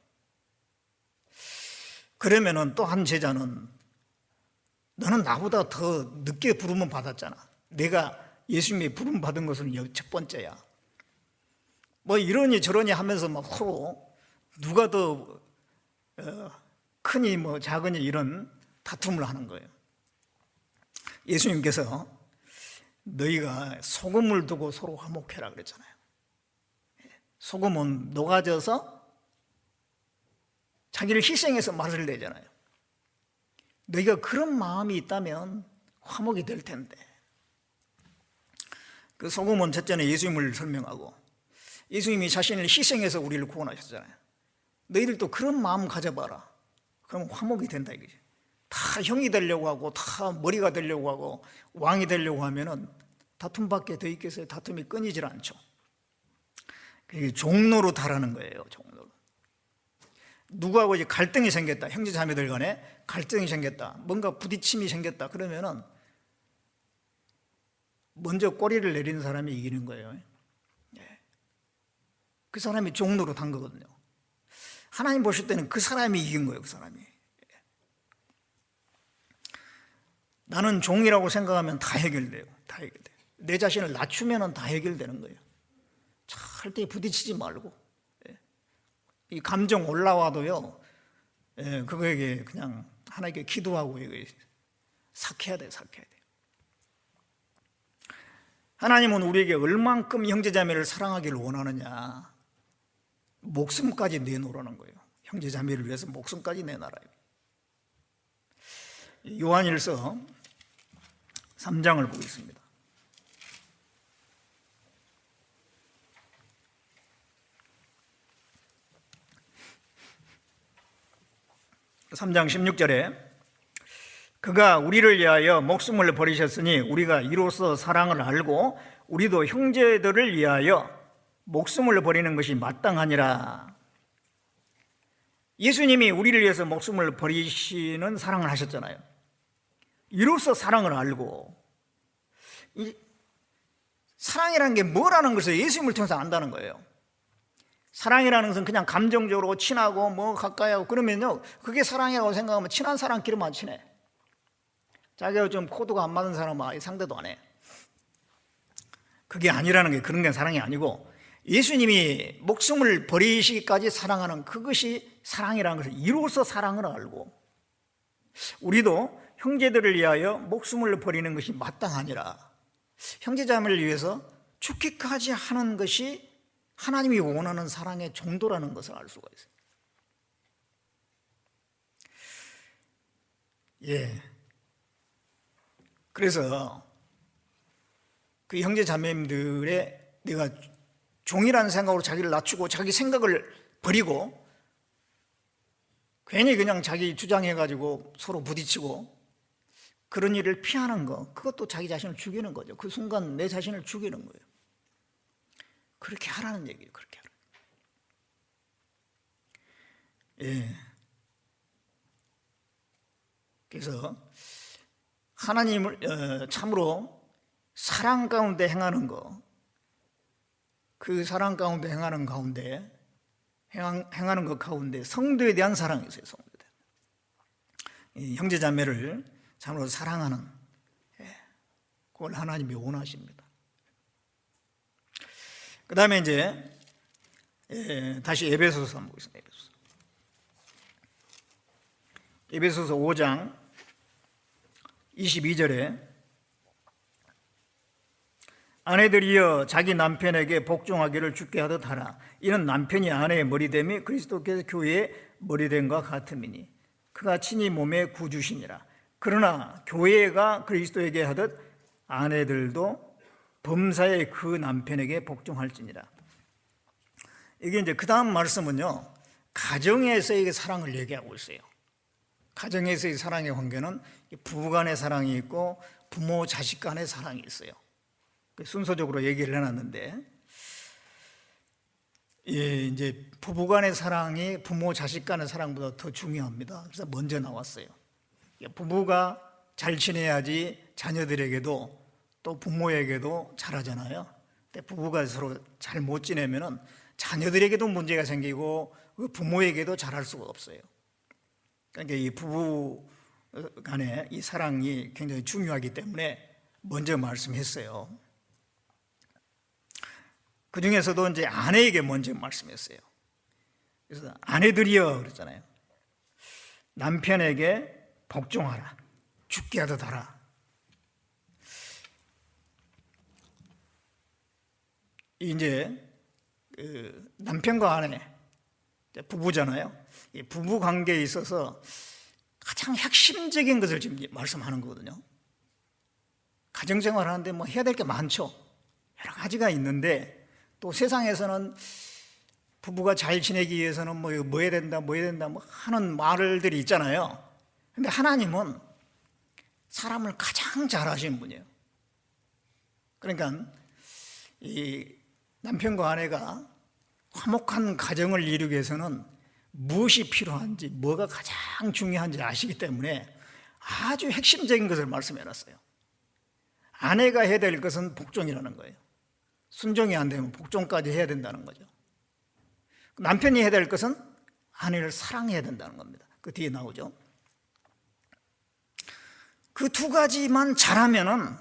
그러면은 또 한 제자는 너는 나보다 더 늦게 부름을 받았잖아. 내가 예수님의 부름 받은 것은 첫 번째야. 뭐 이러니 저러니 하면서 막 서로 누가 더 크니 뭐 작으니 이런 다툼을 하는 거예요. 예수님께서 너희가 소금을 두고 서로 화목해라 그랬잖아요. 소금은 녹아져서 자기를 희생해서 맛을 내잖아요. 너희가 그런 마음이 있다면 화목이 될 텐데. 그 소금은 첫째는 예수님을 설명하고, 예수님이 자신을 희생해서 우리를 구원하셨잖아요. 너희들도 그런 마음 가져봐라. 그럼 화목이 된다 이거지. 다 형이 되려고 하고 다 머리가 되려고 하고 왕이 되려고 하면은 다툼밖에 더 있겠어요. 다툼이 끊이질 않죠. 그게 종로로 달하는 거예요. 종로로. 누구하고 이제 갈등이 생겼다, 형제 자매들 간에 갈등이 생겼다, 뭔가 부딪힘이 생겼다 그러면은 먼저 꼬리를 내리는 사람이 이기는 거예요. 그 사람이 종로로 단 거거든요. 하나님 보실 때는 그 사람이 이긴 거예요. 그 사람이. 나는 종이라고 생각하면 다 해결돼요. 다 해결돼요. 내 자신을 낮추면 다 해결되는 거예요. 절대 부딪히지 말고, 이 감정 올라와도요, 그거에게 그냥 하나님께 기도하고 삭해야 돼요. 삭해야 돼요. 하나님은 우리에게 얼만큼 형제자매를 사랑하기를 원하느냐, 목숨까지 내놓으라는 거예요. 형제자매를 위해서 목숨까지 내놔라요. 요한일서 3장을 보겠습니다. 3장 16절에 그가 우리를 위하여 목숨을 버리셨으니 우리가 이로써 사랑을 알고 우리도 형제들을 위하여 목숨을 버리는 것이 마땅하니라. 예수님이 우리를 위해서 목숨을 버리시는 사랑을 하셨잖아요. 이로써 사랑을 알고, 이 사랑이라는 게 뭐라는 것을 예수님을 통해서 안다는 거예요. 사랑이라는 것은 그냥 감정적으로 친하고 뭐 가까이 하고 그러면요, 그게 사랑이라고 생각하면 친한 사람끼리만 안 친해. 자기가 좀 코드가 안 맞는 사람은 아예 상대도 안 해. 그게 아니라는 게, 그런 게 사랑이 아니고, 예수님이 목숨을 버리시기까지 사랑하는 그것이 사랑이라는 것을, 이로써 사랑을 알고 우리도 형제들을 위하여 목숨을 버리는 것이 마땅하니라. 형제자매를 위해서 죽기까지 하는 것이 하나님이 원하는 사랑의 정도라는 것을 알 수가 있어요. 그래서 그 형제자매님들의, 내가 종이라는 생각으로 자기를 낮추고 자기 생각을 버리고 괜히 그냥 자기 주장해가지고 서로 부딪히고 그런 일을 피하는 거, 그것도 자기 자신을 죽이는 거죠. 그 순간 내 자신을 죽이는 거예요. 그렇게 하라는 얘기예요. 그렇게 하라. 그래서 하나님을 참으로 사랑 가운데 행하는 거, 그 사랑 가운데 행하는 것 가운데 성도에 대한 사랑이 있어요. 성도에 대한. 형제자매를 참으로 사랑하는, 그걸 하나님이 원하십니다. 그 다음에 이제 다시 에베소서 한번 보겠습니다. 에베소서 5장 22절에 아내들이여 자기 남편에게 복종하기를 주께 하듯 하라. 이는 남편이 아내의 머리됨이 그리스도께서 교회의 머리됨과 같음이니 그가 친히 몸의 구주시니라. 그러나 교회가 그리스도에게 하듯 아내들도 범사에 그 남편에게 복종할지니라. 이게 이제 그 다음 말씀은요, 가정에서의 사랑을 얘기하고 있어요. 가정에서의 사랑의 관계는 부부 간의 사랑이 있고 부모 자식 간의 사랑이 있어요. 순서적으로 얘기를 해놨는데, 이제 부부 간의 사랑이 부모 자식 간의 사랑보다 더 중요합니다. 그래서 먼저 나왔어요. 부부가 잘 지내야지 자녀들에게도 또 부모에게도 잘하잖아요. 근데 부부가 서로 잘 못 지내면은 자녀들에게도 문제가 생기고 부모에게도 잘할 수가 없어요. 그러니까 이 부부 간의 이 사랑이 굉장히 중요하기 때문에 먼저 말씀했어요. 그 중에서도 이제 아내에게 먼저 말씀했어요. 그래서 아내들이여 그랬잖아요. 남편에게 복종하라. 죽게 하듯 하라. 이제 남편과 아내, 부부잖아요. 이 부부 관계에 있어서 가장 핵심적인 것을 지금 말씀하는 거거든요. 가정생활 하는데 뭐 해야 될 게 많죠. 여러 가지가 있는데, 또 세상에서는 부부가 잘 지내기 위해서는 뭐 해야 된다 뭐 하는 말들이 있잖아요. 근데 하나님은 사람을 가장 잘 아시는 분이에요. 그러니까 이 남편과 아내가 화목한 가정을 이루기 위해서는 무엇이 필요한지, 뭐가 가장 중요한지 아시기 때문에 아주 핵심적인 것을 말씀해 놨어요. 아내가 해야 될 것은 복종이라는 거예요. 순종이 안 되면 복종까지 해야 된다는 거죠. 남편이 해야 될 것은 아내를 사랑해야 된다는 겁니다. 그 뒤에 나오죠. 그 두 가지만 잘하면은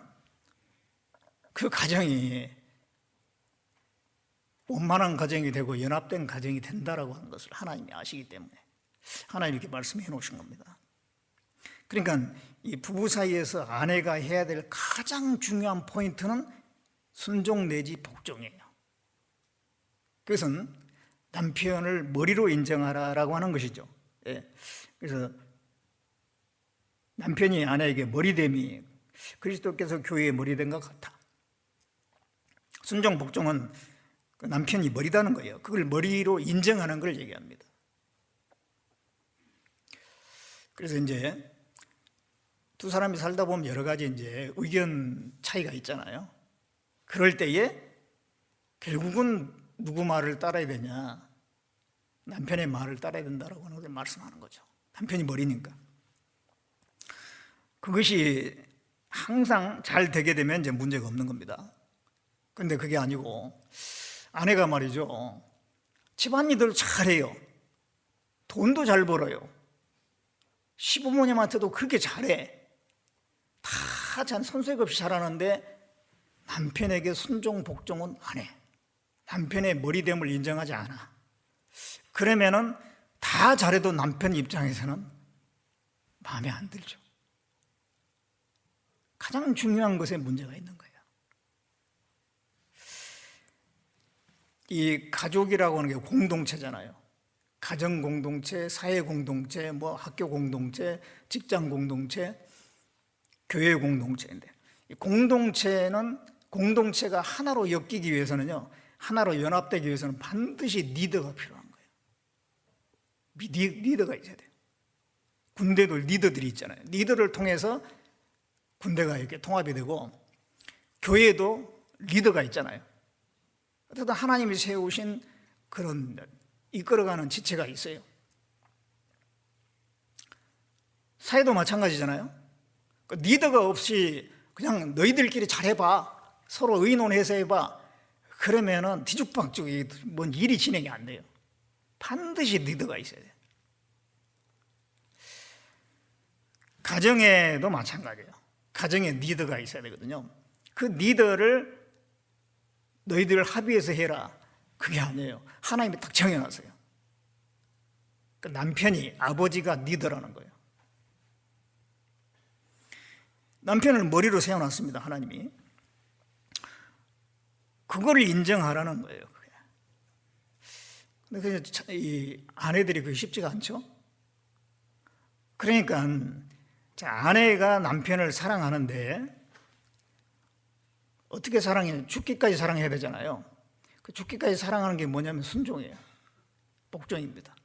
그 가정이 원만한 가정이 되고 연합된 가정이 된다라고 하는 것을 하나님이 아시기 때문에 하나님이 이렇게 말씀해 놓으신 겁니다. 그러니까 이 부부 사이에서 아내가 해야 될 가장 중요한 포인트는 순종 내지 복종이에요. 그것은 남편을 머리로 인정하라라고 하는 것이죠. 예. 그래서 남편이 아내에게 머리됨이 그리스도께서 교회의 머리된 것 같아. 순종 복종은 남편이 머리다는 거예요. 그걸 머리로 인정하는 걸 얘기합니다. 그래서 이제 두 사람이 살다 보면 여러 가지 이제 의견 차이가 있잖아요. 그럴 때에 결국은 누구 말을 따라야 되냐? 남편의 말을 따라야 된다라고 하는 걸 말씀하는 거죠. 남편이 머리니까. 그것이 항상 잘 되게 되면 이제 문제가 없는 겁니다. 그런데 그게 아니고 아내가 말이죠. 집안일들 잘해요. 돈도 잘 벌어요. 시부모님한테도 그렇게 잘해. 다 잘 손색 없이 잘하는데 남편에게 순종 복종은 안 해. 남편의 머리됨을 인정하지 않아. 그러면은 다 잘해도 남편 입장에서는 마음에 안 들죠. 가장 중요한 것에 문제가 있는 거예요. 이 가족이라고 하는 게 공동체잖아요. 가정 공동체, 사회 공동체, 뭐 학교 공동체, 직장 공동체, 교회 공동체인데 이 공동체가 하나로 엮이기 위해서는요, 하나로 연합되기 위해서는 반드시 리더가 필요한 거예요. 리더가 있어야 돼요. 군대도 리더들이 있잖아요. 리더를 통해서 군대가 이렇게 통합이 되고 교회도 리더가 있잖아요. 어쨌든 하나님이 세우신 그런 이끌어가는 지체가 있어요. 사회도 마찬가지잖아요. 리더가 없이 그냥 너희들끼리 잘해봐, 서로 의논해서 해봐, 그러면은 뒤죽박죽 뭔 일이 진행이 안 돼요. 반드시 리더가 있어야 돼요. 가정에도 마찬가지예요. 가정에 리더가 있어야 되거든요. 그 리더를 너희들 합의해서 해라, 그게 아니에요. 하나님이 딱 정해놨어요. 그 남편이, 아버지가 리더라는 거예요. 남편을 머리로 세워놨습니다. 하나님이. 그거를 인정하라는 거예요. 근데 이 아내들이 그게 쉽지가 않죠. 그러니까 아내가 남편을 사랑하는데 어떻게 사랑해요? 죽기까지 사랑해야 되잖아요. 그 죽기까지 사랑하는 게 뭐냐면 순종이에요. 복종입니다.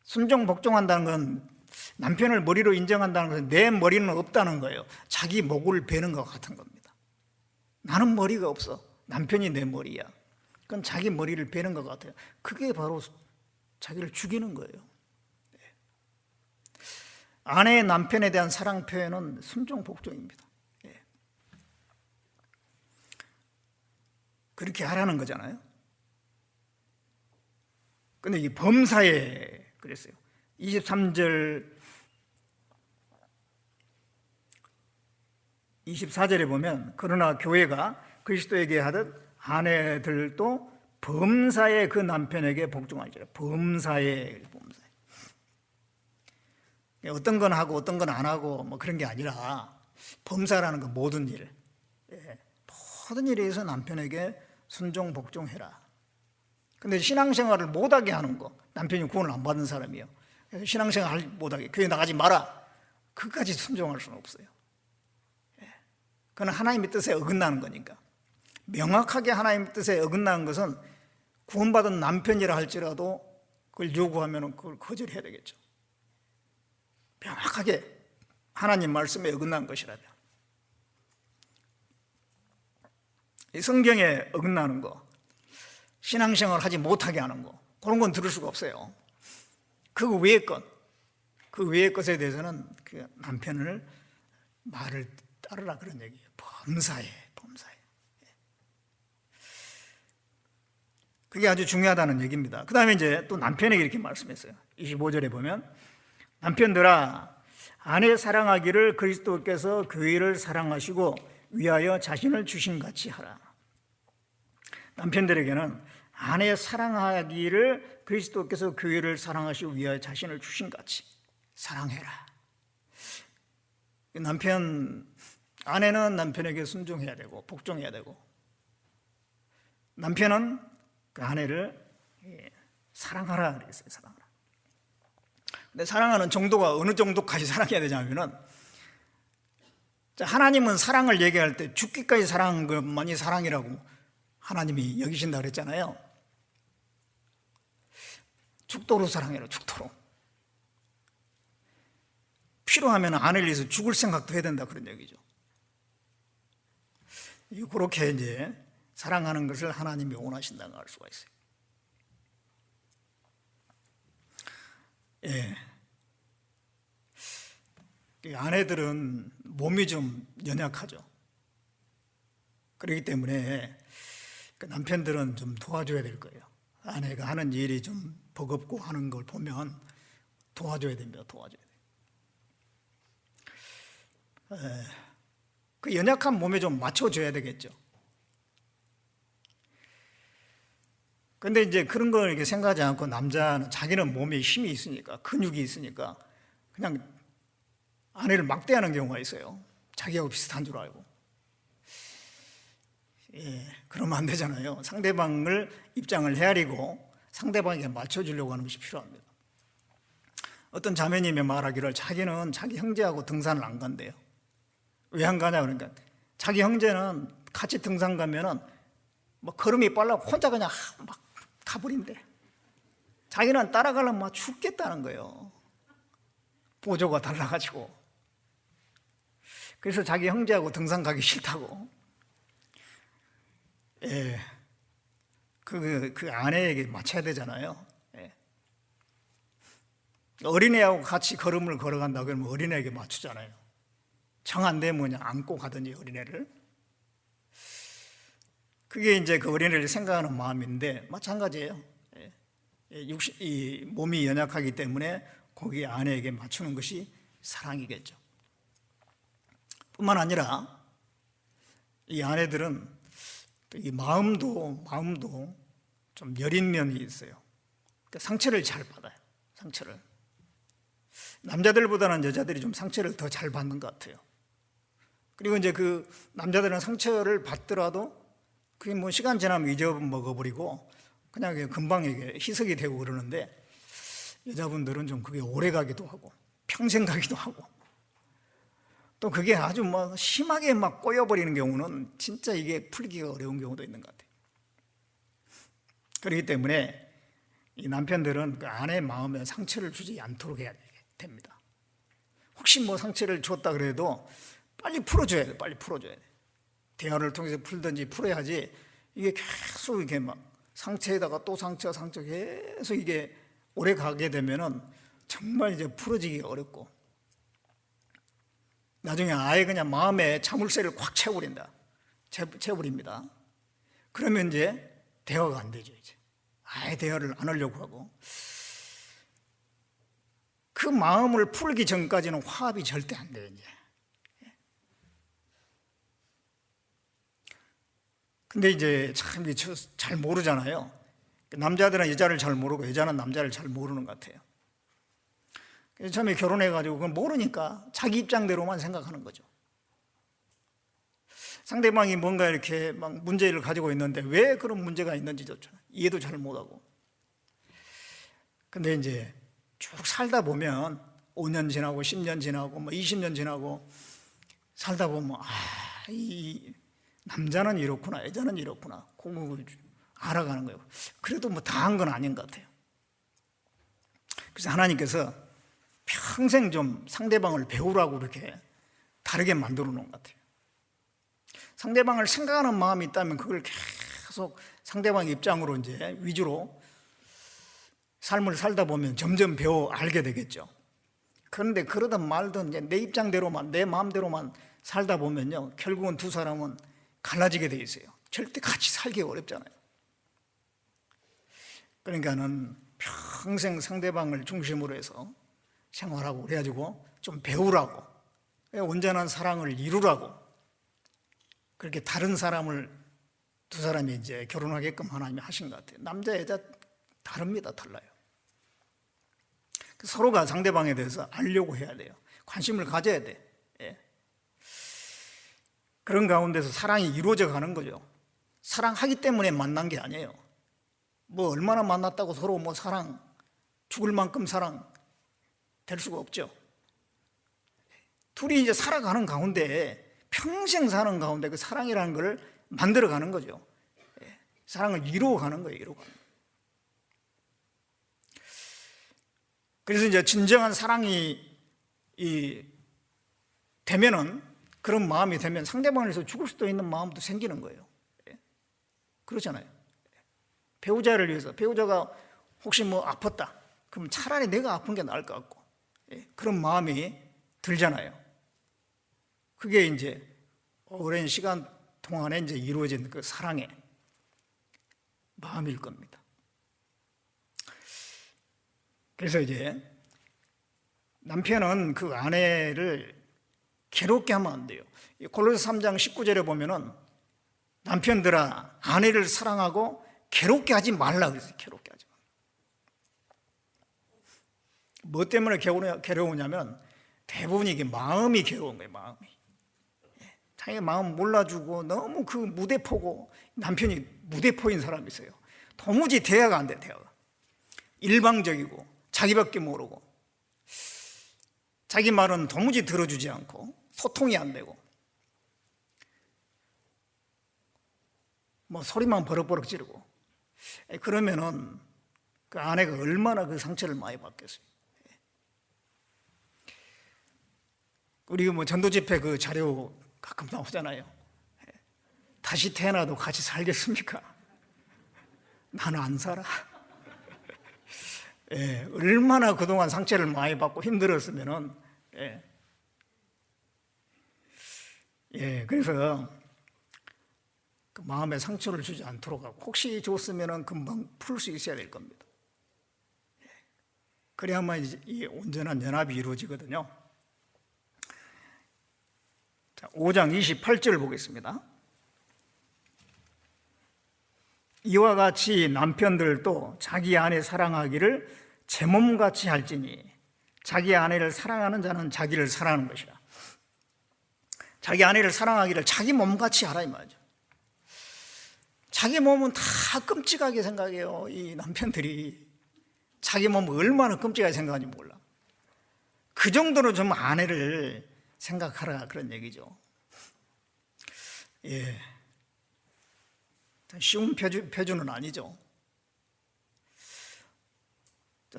순종 복종한다는 건 남편을 머리로 인정한다는 것은 내 머리는 없다는 거예요. 자기 목을 베는 것 같은 겁니다. 나는 머리가 없어. 남편이 내 머리야. 그건 자기 머리를 베는 것 같아요. 그게 바로 자기를 죽이는 거예요. 아내의 남편에 대한 사랑 표현은 순종 복종입니다. 그렇게 하라는 거잖아요. 근데 이 범사에 그랬어요. 23절 24절에 보면 그러나 교회가 그리스도에게 하듯 아내들도 범사에 그 남편에게 복종할지라. 범사에. 어떤 건 하고 어떤 건 안 하고 뭐 그런 게 아니라 범사라는 건 모든 일, 모든 일에 의해서 남편에게 순종 복종해라. 근데 신앙생활을 못하게 하는 거, 남편이 구원을 안 받은 사람이에요. 그래서 신앙생활 못하게, 교회 나가지 마라, 그까지 순종할 수는 없어요. 그건 하나님의 뜻에 어긋나는 거니까. 명확하게 하나님의 뜻에 어긋나는 것은 구원받은 남편이라 할지라도 그걸 요구하면 그걸 거절해야 되겠죠. 명확하게 하나님 말씀에 어긋난 것이라면. 이 성경에 어긋나는 거, 신앙생활 하지 못하게 하는 거, 그런 건 들을 수가 없어요. 그 외의 것에 대해서는 그 남편을 말을 따르라 그런 얘기예요. 범사에. 그게 아주 중요하다는 얘기입니다. 그 다음에 이제 또 남편에게 이렇게 말씀했어요. 25절에 보면 남편들아 아내 사랑하기를 그리스도께서 교회를 사랑하시고 위하여 자신을 주신 같이 하라. 남편들에게는 아내 사랑하기를 그리스도께서 교회를 사랑하시고 위하여 자신을 주신 같이 사랑해라. 아내는 남편에게 순종해야 되고 복종해야 되고, 남편은 그 아내를 사랑하라 그랬어요. 사랑하라. 근데 사랑하는 정도가 어느 정도까지 사랑해야 되냐면은, 하나님은 사랑을 얘기할 때 죽기까지 사랑한 것만이 사랑이라고 하나님이 여기신다 그랬잖아요. 죽도록 사랑해라. 죽도록. 필요하면 아내를 위해서 죽을 생각도 해야 된다 그런 얘기죠. 그렇게 이제 사랑하는 것을 하나님이 원하신다는 걸 알 수가 있어요. 아내들은 몸이 좀 연약하죠. 그렇기 때문에 남편들은 좀 도와줘야 될 거예요. 아내가 하는 일이 좀 버겁고 하는 걸 보면 도와줘야 됩니다. 도와줘야 돼요. 그 연약한 몸에 좀 맞춰줘야 되겠죠. 근데 이제 그런 걸 이렇게 생각하지 않고 남자는 자기는 몸에 힘이 있으니까, 근육이 있으니까 그냥 아내를 막대하는 경우가 있어요. 자기하고 비슷한 줄 알고. 그러면 안 되잖아요. 상대방을 입장을 헤아리고 상대방에게 맞춰주려고 하는 것이 필요합니다. 어떤 자매님이 말하기를 자기는 자기 형제하고 등산을 안 간대요. 왜 안 가냐 그러니까 자기 형제는 같이 등산 가면은 뭐 걸음이 빨라고 혼자 그냥 막 가버린대. 자기는 따라가려면 막 죽겠다는 거예요. 보조가 달라가지고. 그래서 자기 형제하고 등산 가기 싫다고. 그 아내에게 맞춰야 되잖아요. 어린애하고 같이 걸음을 걸어간다 그러면 어린애에게 맞추잖아요. 정 안 되면 그냥 안고 가든지 어린애를. 그게 이제 그 어린애를 생각하는 마음인데 마찬가지예요. 이 몸이 연약하기 때문에 거기 아내에게 맞추는 것이 사랑이겠죠. 뿐만 아니라 이 아내들은 이 마음도 좀 여린 면이 있어요. 그러니까 상처를 잘 받아요. 상처를. 남자들보다는 여자들이 좀 상처를 더 잘 받는 것 같아요. 그리고 이제 그 남자들은 상처를 받더라도 그게 뭐 시간 지나면 잊어먹어버리고 그냥 금방 이게 희석이 되고 그러는데, 여자분들은 좀 그게 오래 가기도 하고 평생 가기도 하고, 또 그게 아주 뭐 심하게 막 꼬여버리는 경우는 진짜 이게 풀기가 어려운 경우도 있는 것 같아요. 그렇기 때문에 이 남편들은 그 아내의 마음에 상처를 주지 않도록 해야 됩니다. 혹시 뭐 상처를 줬다 그래도 빨리 풀어줘야 돼. 빨리 풀어줘야 돼. 대화를 통해서 풀든지 풀어야지, 이게 계속 이렇게 막 상처에다가 또 상처 계속 이게 오래 가게 되면은 정말 이제 풀어지기가 어렵고, 나중에 아예 그냥 마음에 자물쇠를 꽉 채워버립니다. 그러면 이제 대화가 안 되죠. 이제 아예 대화를 안 하려고 하고, 그 마음을 풀기 전까지는 화합이 절대 안 돼요. 이제. 근데 이제 참 잘 모르잖아요. 남자들은 여자를 잘 모르고 여자는 남자를 잘 모르는 것 같아요. 그래서 처음에 결혼해가지고 그건 모르니까 자기 입장대로만 생각하는 거죠. 상대방이 뭔가 이렇게 막 문제를 가지고 있는데 왜 그런 문제가 있는지조차 이해도 잘 못하고. 근데 이제 쭉 살다 보면 5년 지나고 10년 지나고 뭐 20년 지나고 살다 보면 이 남자는 이렇구나, 여자는 이렇구나, 그걸 알아가는 거예요. 그래도 뭐 다 한 건 아닌 것 같아요. 그래서 하나님께서 평생 좀 상대방을 배우라고 이렇게 다르게 만들어 놓은 것 같아요. 상대방을 생각하는 마음이 있다면 그걸 계속 상대방 입장으로 이제 위주로 삶을 살다 보면 점점 배워 알게 되겠죠. 그런데 그러든 말든 이제 내 입장대로만, 내 마음대로만 살다 보면요, 결국은 두 사람은 갈라지게 돼 있어요. 절대 같이 살기 어렵잖아요. 그러니까는 평생 상대방을 중심으로 해서 생활하고 그래가지고 좀 배우라고, 온전한 사랑을 이루라고, 그렇게 다른 사람을 두 사람이 이제 결혼하게끔 하나님이 하신 것 같아요. 남자 여자 다릅니다. 달라요. 서로가 상대방에 대해서 알려고 해야 돼요. 관심을 가져야 돼. 예. 그런 가운데서 사랑이 이루어져 가는 거죠. 사랑하기 때문에 만난 게 아니에요. 뭐 얼마나 만났다고 서로 뭐 사랑, 죽을 만큼 사랑 될 수가 없죠. 둘이 이제 살아가는 가운데, 평생 사는 가운데 그 사랑이라는 걸 만들어 가는 거죠. 사랑을 이루어 가는 거예요. 이루어 가는 거예요. 그래서 이제 진정한 사랑이 되면은, 그런 마음이 되면 상대방을 위해서 죽을 수도 있는 마음도 생기는 거예요. 그렇잖아요. 배우자를 위해서, 배우자가 혹시 뭐 아팠다 그럼 차라리 내가 아픈 게 나을 것 같고, 그런 마음이 들잖아요. 그게 이제 오랜 시간 동안에 이제 이루어진 그 사랑의 마음일 겁니다. 그래서 이제 남편은 그 아내를 괴롭게 하면 안 돼요. 골로새 3장 19절에 보면은 남편들아 아내를 사랑하고 괴롭게 하지 말라 그랬어요. 괴롭게 하지 말라. 뭐 때문에 괴로우냐면 대부분 이게 마음이 괴로운 거예요. 마음이. 자기 마음 몰라주고 너무 그 무대포고, 남편이 무대포인 사람이 있어요. 도무지 대화가 안 돼. 대화가 일방적이고 자기밖에 모르고 자기 말은 도무지 들어주지 않고 소통이 안 되고 뭐 소리만 버럭버럭 지르고, 그러면은 그 아내가 얼마나 그 상처를 많이 받겠어요. 우리 뭐 전도 집회 그 자료 가끔 나오잖아요. 다시 태어나도 같이 살겠습니까? 나는 안 살아. 얼마나 그동안 상처를 많이 받고 힘들었으면은, 그래서 그 마음에 상처를 주지 않도록 하고, 혹시 줬으면은 금방 풀 수 있어야 될 겁니다. 그래야만 이 온전한 연합이 이루어지거든요. 자, 5장 28절 보겠습니다. 이와 같이 남편들도 자기 아내 사랑하기를 제 몸같이 할지니 자기 아내를 사랑하는 자는 자기를 사랑하는 것이라. 자기 아내를 사랑하기를 자기 몸같이 하라 이 말이죠. 자기 몸은 다 끔찍하게 생각해요. 이 남편들이 자기 몸을 얼마나 끔찍하게 생각하는지 몰라. 그 정도로 좀 아내를 생각하라 그런 얘기죠. 쉬운 표준은 아니죠.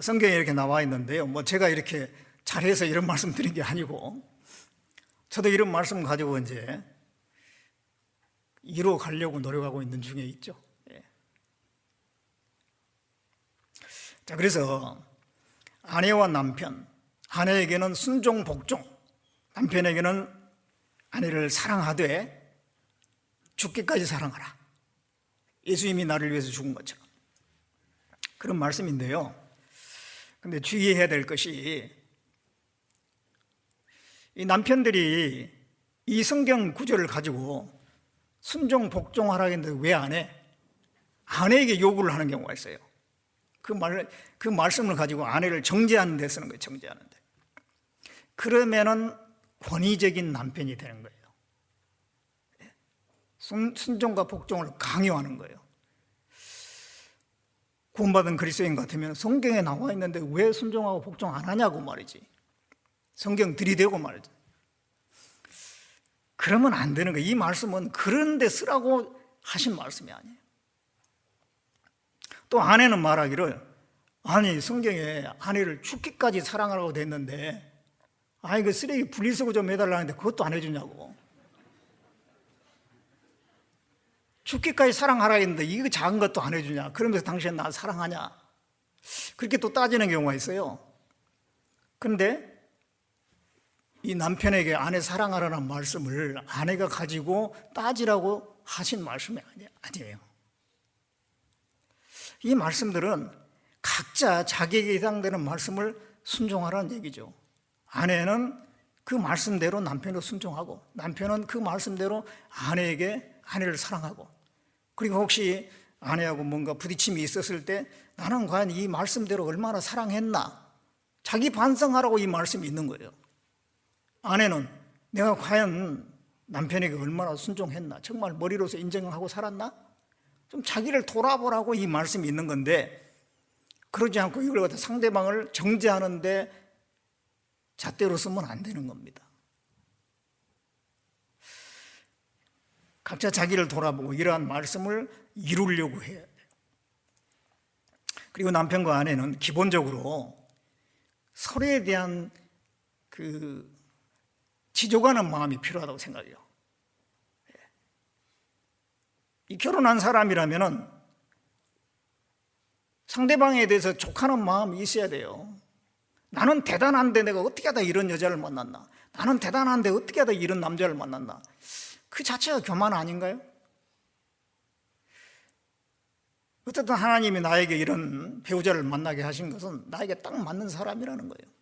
성경에 이렇게 나와 있는데요. 뭐 제가 이렇게 잘해서 이런 말씀 드린 게 아니고, 저도 이런 말씀 가지고 이제 이루어 가려고 노력하고 있는 중에 있죠. 자, 그래서 아내와 남편, 아내에게는 순종 복종, 남편에게는 아내를 사랑하되 죽기까지 사랑하라. 예수님이 나를 위해서 죽은 것처럼. 그런 말씀인데요. 근데 주의해야 될 것이, 이 남편들이 이 성경 구절을 가지고 순종 복종하라 했는데 왜 안 해? 아내에게 요구를 하는 경우가 있어요. 그 말씀을 가지고 아내를 정죄하는 데 쓰는 거예요. 정죄하는 데. 그러면은 권위적인 남편이 되는 거예요. 순종과 복종을 강요하는 거예요. 구원받은 그리스도인 같으면 성경에 나와 있는데 왜 순종하고 복종 안 하냐고 말이지. 성경 들이대고 말이지. 그러면 안 되는 거예요. 이 말씀은 그런 데 쓰라고 하신 말씀이 아니에요. 또 아내는 말하기를, 아니 성경에 아내를 죽기까지 사랑하라고 됐는데, 아니 그 쓰레기 분리수거 좀 해달라는데 그것도 안 해주냐고. 죽기까지 사랑하라 했는데 이거 작은 것도 안 해주냐. 그러면서 당신 나 사랑하냐. 그렇게 또 따지는 경우가 있어요. 그런데 이 남편에게 아내 사랑하라는 말씀을 아내가 가지고 따지라고 하신 말씀이 아니에요. 이 말씀들은 각자 자기에게 해당되는 말씀을 순종하라는 얘기죠. 아내는 그 말씀대로 남편을 순종하고, 남편은 그 말씀대로 아내를 사랑하고, 그리고 혹시 아내하고 뭔가 부딪힘이 있었을 때 나는 과연 이 말씀대로 얼마나 사랑했나, 자기 반성하라고 이 말씀이 있는 거예요. 아내는 내가 과연 남편에게 얼마나 순종했나, 정말 머리로서 인정하고 살았나, 좀 자기를 돌아보라고 이 말씀이 있는 건데, 그러지 않고 이걸 갖다 상대방을 정죄하는데 잣대로 쓰면 안 되는 겁니다. 각자 자기를 돌아보고 이러한 말씀을 이루려고 해야 돼요. 그리고 남편과 아내는 기본적으로 서로에 대한 지져가는 마음이 필요하다고 생각해요. 이 결혼한 사람이라면 상대방에 대해서 족하는 마음이 있어야 돼요. 나는 대단한데 내가 어떻게 하다 이런 여자를 만났나? 나는 대단한데 어떻게 하다 이런 남자를 만났나? 그 자체가 교만 아닌가요? 어쨌든 하나님이 나에게 이런 배우자를 만나게 하신 것은 나에게 딱 맞는 사람이라는 거예요.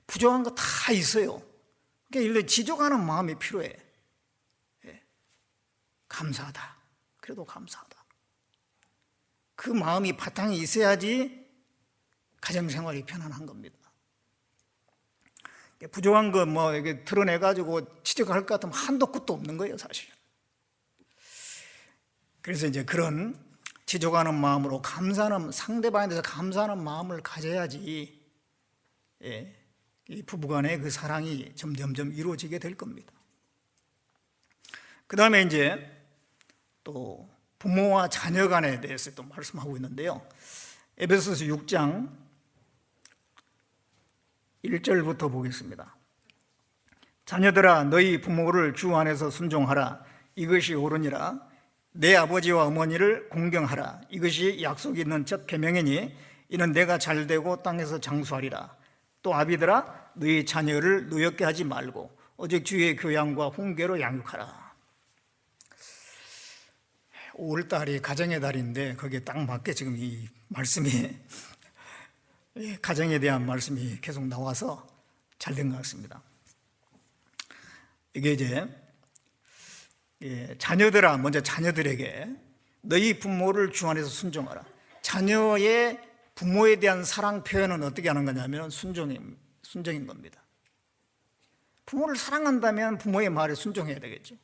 부족한 거 다 있어요. 그러니까 일로 지져가는 마음이 필요해. 감사하다. 그래도 감사하다. 그 마음이 바탕이 있어야지 가정생활이 편안한 겁니다. 부족한 거 이렇게 드러내가지고 지적할 것 같으면 한도 끝도 없는 거예요, 사실. 그래서 이제 그런 지적하는 마음으로 감사하는, 상대방에 대해서 감사하는 마음을 가져야지 이 부부간의 그 사랑이 점점점 이루어지게 될 겁니다. 그 다음에 이제 또 부모와 자녀 간에 대해서 또 말씀하고 있는데요. 에베소서 6장 1절부터 보겠습니다. 자녀들아 너희 부모를 주 안에서 순종하라. 이것이 옳으니라. 내 아버지와 어머니를 공경하라. 이것이 약속이 있는 첫 계명이니 이는 내가 잘되고 땅에서 장수하리라. 또 아비들아 너희 자녀를 노엽게 하지 말고 오직 주의 교양과 훈계로 양육하라. 5월달이 가정의 달인데 거기에 딱 맞게 지금 이 말씀이 가정에 대한 말씀이 계속 나와서 잘 된 것 같습니다. 이게 이제 자녀들아, 먼저 자녀들에게 너희 부모를 주 안에서 순종하라. 자녀의 부모에 대한 사랑 표현은 어떻게 하는 거냐면 순종인 겁니다. 부모를 사랑한다면 부모의 말에 순종해야 되겠죠.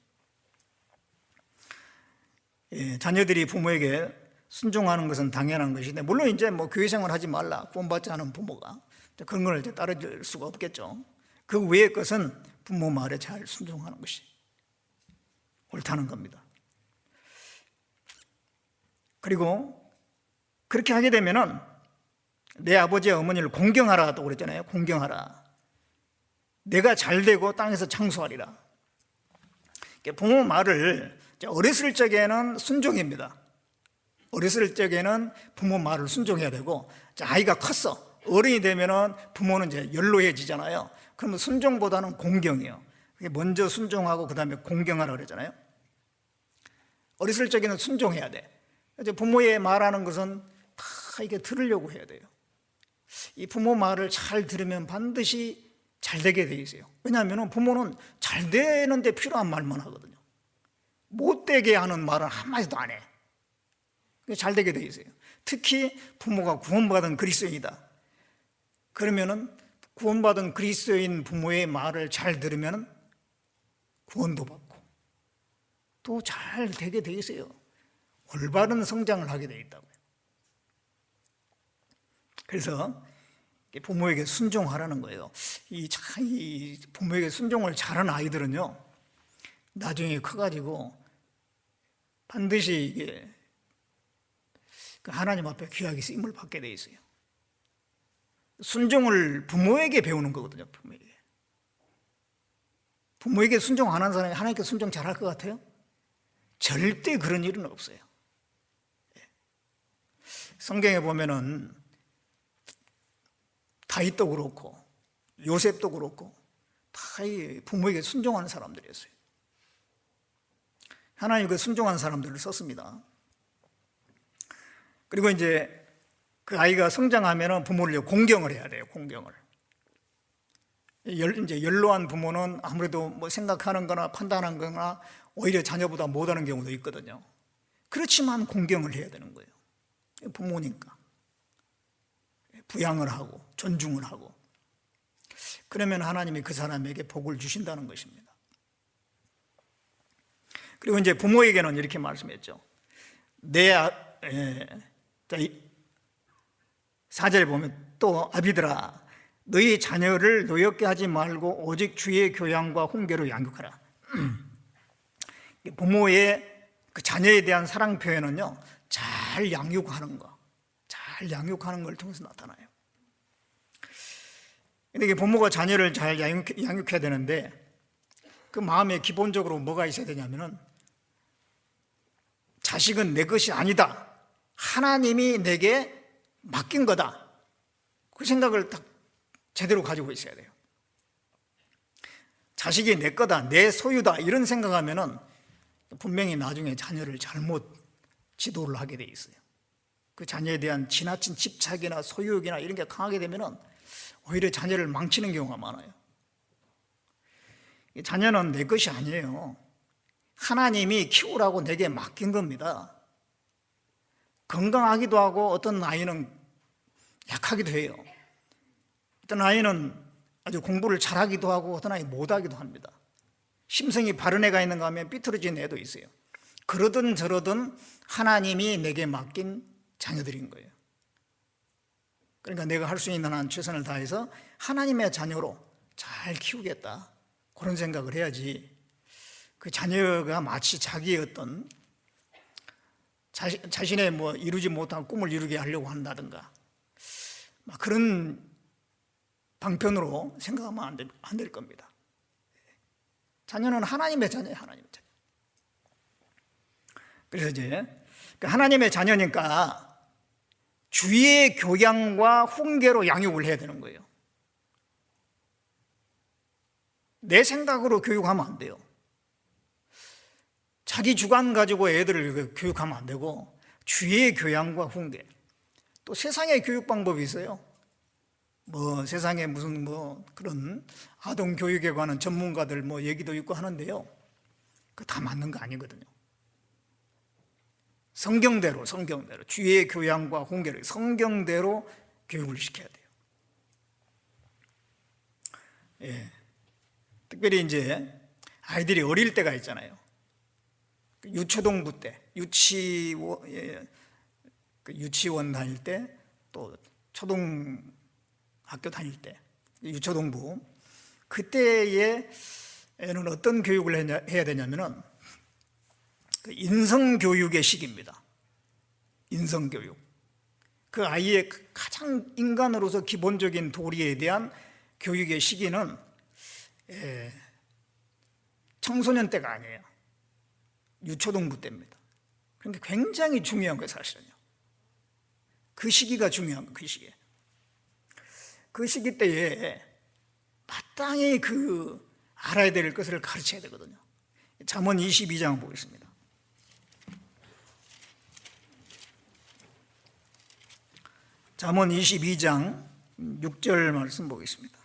자녀들이 부모에게 순종하는 것은 당연한 것인데, 물론 이제 교회 생활 하지 말라, 구원받지 않은 부모가 그런 걸 이제 따를 수가 없겠죠. 그 외의 것은 부모 말에 잘 순종하는 것이 옳다는 겁니다. 그리고 그렇게 하게 되면은 내 아버지와 어머니를 공경하라고 그랬잖아요. 공경하라. 내가 잘되고 땅에서 장수하리라. 부모 말을 어렸을 적에는 순종입니다. 어렸을 적에는 부모 말을 순종해야 되고, 아이가 컸어, 어른이 되면은 부모는 이제 연로해지잖아요. 그러면 순종보다는 공경이에요. 먼저 순종하고 그 다음에 공경하라 그러잖아요. 어렸을 적에는 순종해야 돼. 이제 부모의 말하는 것은 다 이게 들으려고 해야 돼요. 이 부모 말을 잘 들으면 반드시 잘 되게 돼 있어요. 왜냐하면 부모는 잘 되는 데 필요한 말만 하거든요. 못되게 하는 말은 한마디도 안 해. 잘 되게 돼 있어요. 특히 부모가 구원받은 그리스도인이다. 그러면은 구원받은 그리스도인 부모의 말을 잘 들으면 구원도 받고 또 잘 되게 돼 있어요. 올바른 성장을 하게 돼 있다고요. 그래서 부모에게 순종하라는 거예요. 이 부모에게 순종을 잘하는 아이들은요, 나중에 커가지고 반드시 이게 하나님 앞에 귀하게 쓰임을 받게 돼 있어요. 순종을 부모에게 배우는 거거든요. 부모에게 순종 안 하는 사람이 하나님께 순종 잘할 것 같아요? 절대 그런 일은 없어요. 성경에 보면은 다윗도 그렇고 요셉도 그렇고 다 부모에게 순종하는 사람들이었어요. 하나님 그 순종한 사람들을 썼습니다. 그리고 이제 그 아이가 성장하면 부모를 공경을 해야 돼요. 공경을. 이제 연로한 부모는 아무래도 뭐 생각하는 거나 판단하는 거나 오히려 자녀보다 못하는 경우도 있거든요. 그렇지만 공경을 해야 되는 거예요. 부모니까. 부양을 하고 존중을 하고. 그러면 하나님이 그 사람에게 복을 주신다는 것입니다. 그리고 이제 부모에게는 이렇게 말씀했죠. 4절에 보면 또 아비들아 너희 자녀를 노엽게 하지 말고 오직 주의 교양과 훈계로 양육하라. 부모의 그 자녀에 대한 사랑 표현은요, 잘 양육하는 거, 잘 양육하는 걸 통해서 나타나요. 근데 부모가 자녀를 잘 양육해야 되는데 그 마음에 기본적으로 뭐가 있어야 되냐면은 자식은 내 것이 아니다. 하나님이 내게 맡긴 거다. 그 생각을 딱 제대로 가지고 있어야 돼요. 자식이 내 거다, 내 소유다 이런 생각하면은 분명히 나중에 자녀를 잘못 지도를 하게 돼 있어요. 그 자녀에 대한 지나친 집착이나 소유욕이나 이런 게 강하게 되면은 오히려 자녀를 망치는 경우가 많아요. 자녀는 내 것이 아니에요. 하나님이 키우라고 내게 맡긴 겁니다. 건강하기도 하고 어떤 아이는 약하기도 해요. 어떤 아이는 아주 공부를 잘하기도 하고 어떤 아이 못하기도 합니다. 심성이 바른 애가 있는가 하면 삐뚤어진 애도 있어요. 그러든 저러든 하나님이 내게 맡긴 자녀들인 거예요. 그러니까 내가 할 수 있는 한 최선을 다해서 하나님의 자녀로 잘 키우겠다, 그런 생각을 해야지 그 자녀가 마치 자기의 어떤 자신의 뭐 이루지 못한 꿈을 이루게 하려고 한다든가 그런 방편으로 생각하면 안 될 겁니다. 자녀는 하나님의 자녀예요. 하나님의 자녀. 그래서 이제 하나님의 자녀니까 주의 교양과 훈계로 양육을 해야 되는 거예요. 내 생각으로 교육하면 안 돼요. 자기 주관 가지고 애들을 교육하면 안 되고 주의 교양과 훈계. 또 세상의 교육 방법이 있어요. 뭐 세상에 무슨 뭐 그런 아동 교육에 관한 전문가들 뭐 얘기도 있고 하는데요. 그 다 맞는 거 아니거든요. 성경대로 주의 교양과 훈계를 성경대로 교육을 시켜야 돼요. 예. 특별히 이제 아이들이 어릴 때가 있잖아요. 유초동부 때, 유치원 다닐 때, 또 초등학교 다닐 때, 유초동부 그때에는 어떤 교육을 해야 되냐면은 인성교육의 시기입니다. 인성교육. 그 아이의 가장 인간으로서 기본적인 도리에 대한 교육의 시기는 청소년 때가 아니에요. 유초동부 때입니다. 그러니까 굉장히 중요한 거예요, 사실은요. 그 시기가 중요한 거예요, 그 시기에. 그 시기 때에 마땅히 알아야 될 것을 가르쳐야 되거든요. 잠언 22장 보겠습니다. 잠언 22장 6절 말씀 보겠습니다.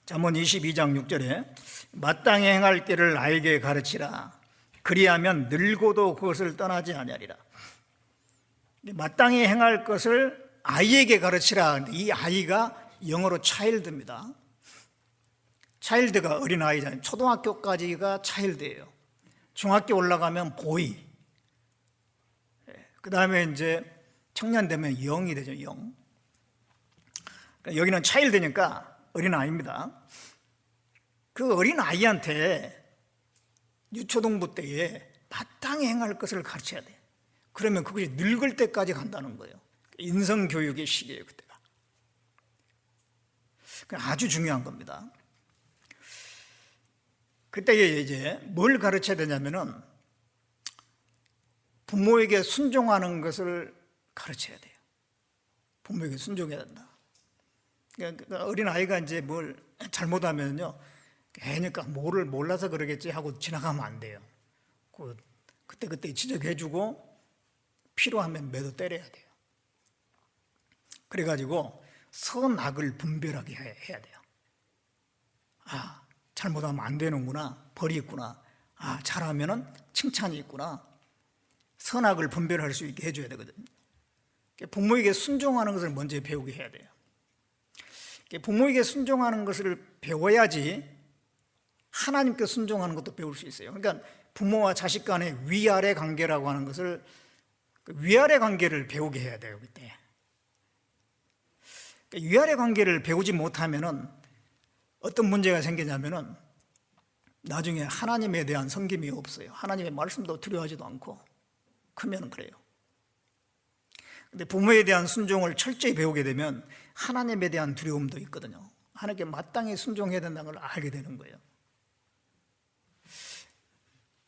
잠언 22장 6절에 마땅히 행할 길을 아이에게 가르치라. 그리하면 늙어도 그것을 떠나지 아니하리라. 마땅히 행할 것을 아이에게 가르치라. 이 아이가 영어로 차일드입니다. 차일드가 어린아이잖아요. 초등학교까지가 차일드예요. 중학교 올라가면 보이. 그 다음에 이제 청년 되면 영이 되죠. 영. 여기는 차일드니까 어린아이입니다. 그 어린아이한테 유초동부 때에 마땅히 행할 것을 가르쳐야 돼요. 그러면 그것이 늙을 때까지 간다는 거예요. 인성교육의 시기예요, 그때가. 아주 중요한 겁니다. 그때에 이제 뭘 가르쳐야 되냐면은 부모에게 순종하는 것을 가르쳐야 돼요. 부모에게 순종해야 된다. 그러니까 어린아이가 이제 뭘 잘못하면요, 애니까 뭐를 몰라서 그러겠지 하고 지나가면 안 돼요. 그때 지적해주고 필요하면 매도 때려야 돼요. 그래가지고 선악을 분별하게 해야 돼요. 아, 잘못하면 안 되는구나, 벌이 있구나. 아, 잘하면은 칭찬이 있구나. 선악을 분별할 수 있게 해줘야 되거든요. 부모에게 순종하는 것을 먼저 배우게 해야 돼요. 부모에게 순종하는 것을 배워야지 하나님께 순종하는 것도 배울 수 있어요. 그러니까 부모와 자식 간의 위아래 관계라고 하는 것을, 위아래 관계를 배우게 해야 돼요. 그때 위아래 관계를 배우지 못하면은 어떤 문제가 생기냐면은 나중에 하나님에 대한 섬김이 없어요. 하나님의 말씀도 두려워하지도 않고 크면 그래요. 근데 부모에 대한 순종을 철저히 배우게 되면 하나님에 대한 두려움도 있거든요. 하나님께 마땅히 순종해야 된다는 걸 알게 되는 거예요.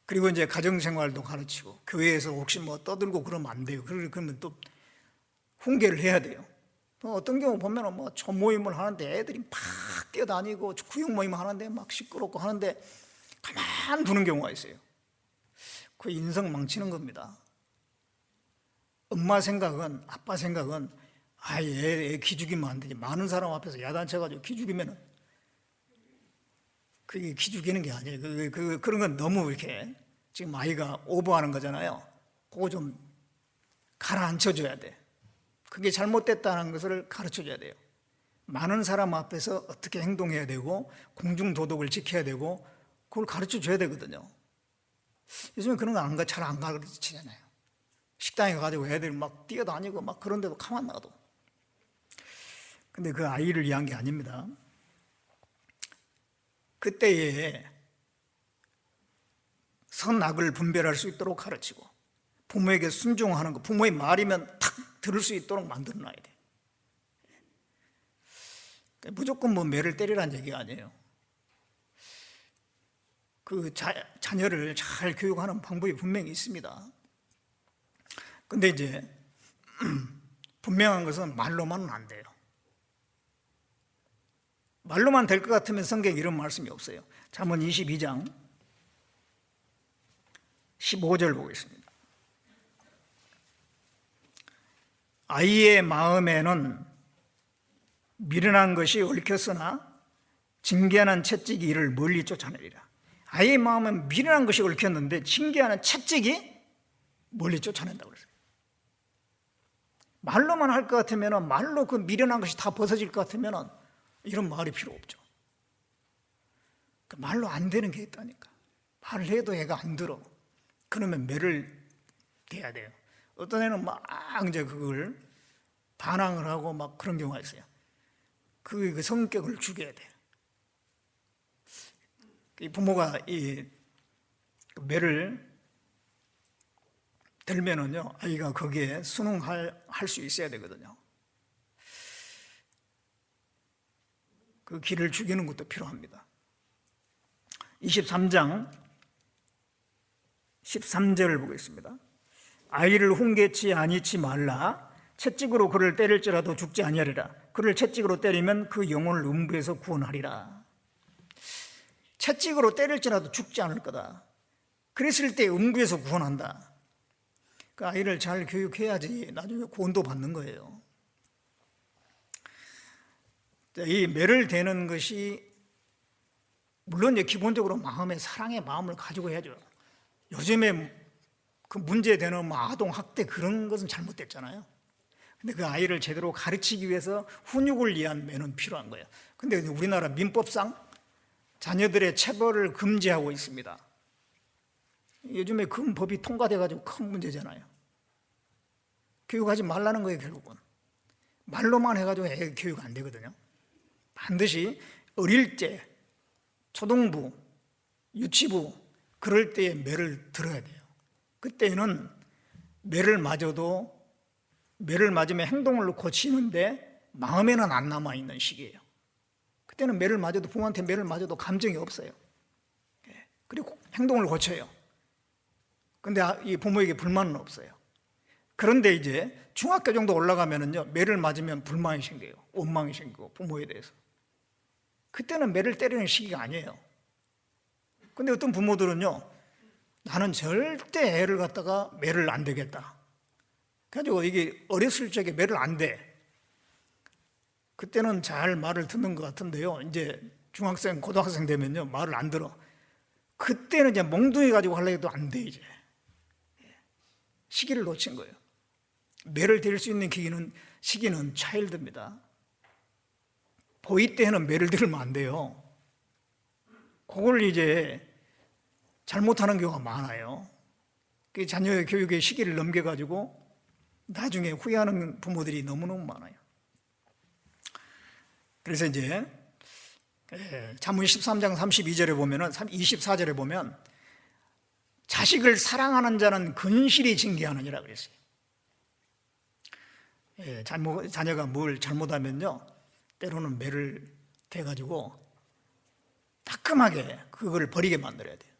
그리고 이제 가정생활도 가르치고 교회에서 혹시 뭐 떠들고 그러면 안 돼요. 그러면 또 훈계를 해야 돼요. 어떤 경우 보면 뭐 초모임을 하는데 애들이 막 뛰어다니고 구역 모임 하는데 막 시끄럽고 하는데 가만 두는 경우가 있어요. 그 인성 망치는 겁니다. 엄마 생각은, 아빠 생각은 애 기죽이면 안 되지. 많은 사람 앞에서 야단쳐가지고 기죽이면은 그게 기죽이는 게 아니에요. 그런 건 너무 이렇게 지금 아이가 오버하는 거잖아요. 그거 좀 가라앉혀줘야 돼. 그게 잘못됐다는 것을 가르쳐줘야 돼요. 많은 사람 앞에서 어떻게 행동해야 되고 공중도덕을 지켜야 되고 그걸 가르쳐줘야 되거든요. 요즘에 그런 거 잘 안 가르치잖아요. 식당에 가가지고 애들이 막 뛰어다니고 막 그런데도 가만 놔둬. 근데 그 아이를 위한 게 아닙니다. 그때에 선악을 분별할 수 있도록 가르치고 부모에게 순종하는 거, 부모의 말이면 탁 들을 수 있도록 만들어 놔야 돼. 무조건 뭐 매를 때리라는 얘기가 아니에요. 그 자녀를 잘 교육하는 방법이 분명히 있습니다. 근데 이제 분명한 것은 말로만은 안 돼요. 말로만 될 것 같으면 성경에 이런 말씀이 없어요. 잠언 22장 15절 보겠습니다. 아이의 마음에는 미련한 것이 얽혔으나 징계하는 채찍이 이를 멀리 쫓아내리라. 아이의 마음엔 미련한 것이 얽혔는데 징계하는 채찍이 멀리 쫓아낸다고 그랬어요. 말로만 할 것 같으면, 말로 그 미련한 것이 다 벗어질 것 같으면 이런 말이 필요 없죠. 말로 안 되는 게 있다니까. 말을 해도 애가 안 들어. 그러면 매를 대야 돼요. 어떤 애는 막 이제 그걸 반항을 하고 막 그런 경우가 있어요. 그 성격을 죽여야 돼요. 부모가 이 매를 들면은요, 아이가 거기에 순응할 수 있어야 되거든요. 그 기를 죽이는 것도 필요합니다. 23장 13절을 보겠습니다. 아이를 훈계치 아니치 말라. 채찍으로 그를 때릴지라도 죽지 아니하리라. 그를 채찍으로 때리면 그 영혼을 음부에서 구원하리라. 채찍으로 때릴지라도 죽지 않을 거다. 그랬을 때 음부에서 구원한다. 그 아이를 잘 교육해야지 나중에 구원도 받는 거예요. 이 매를 대는 것이 물론 이제 기본적으로 마음의 사랑의 마음을 가지고 해야죠. 요즘에 그 문제되는 아동 학대 그런 것은 잘못됐잖아요. 근데 그 아이를 제대로 가르치기 위해서 훈육을 위한 매는 필요한 거예요. 근데 우리나라 민법상 자녀들의 체벌을 금지하고 있습니다. 요즘에 그 법이 통과돼가지고 큰 문제잖아요. 교육하지 말라는 거예요, 결국은. 말로만 해가지고 애 교육 안 되거든요. 반드시 어릴 때, 초등부, 유치부, 그럴 때에 매를 들어야 돼요. 그때는 매를 맞으면 행동을 고치는데 마음에는 안 남아있는 시기예요. 그때는 매를 맞아도, 부모한테 매를 맞아도 감정이 없어요. 그리고 행동을 고쳐요. 근데 이 부모에게 불만은 없어요. 그런데 이제 중학교 정도 올라가면은요, 매를 맞으면 불만이 생겨요. 원망이 생기고, 부모에 대해서. 그때는 매를 때리는 시기가 아니에요. 근데 어떤 부모들은요, 나는 절대 애를 갖다가 매를 안 되겠다. 그래가지고 이게 어렸을 적에 매를 안 돼. 그때는 잘 말을 듣는 것 같은데요, 이제 중학생, 고등학생 되면요, 말을 안 들어. 그때는 이제 몽둥이 가지고 하려고 해도 안 돼, 이제. 시기를 놓친 거예요. 매를 댈 수 있는 시기는 차일드입니다. 보이 때는 매를 들면 안 돼요. 그걸 이제 잘못하는 경우가 많아요. 그 자녀의 교육의 시기를 넘겨가지고 나중에 후회하는 부모들이 너무너무 많아요. 그래서 이제 잠언 13장 32절에 보면은 24절에 보면 자식을 사랑하는 자는 근실이 징계하느니라 그랬어요. 자녀가 뭘 잘못하면요, 때로는 매를 대가지고 따끔하게 그걸 버리게 만들어야 돼요.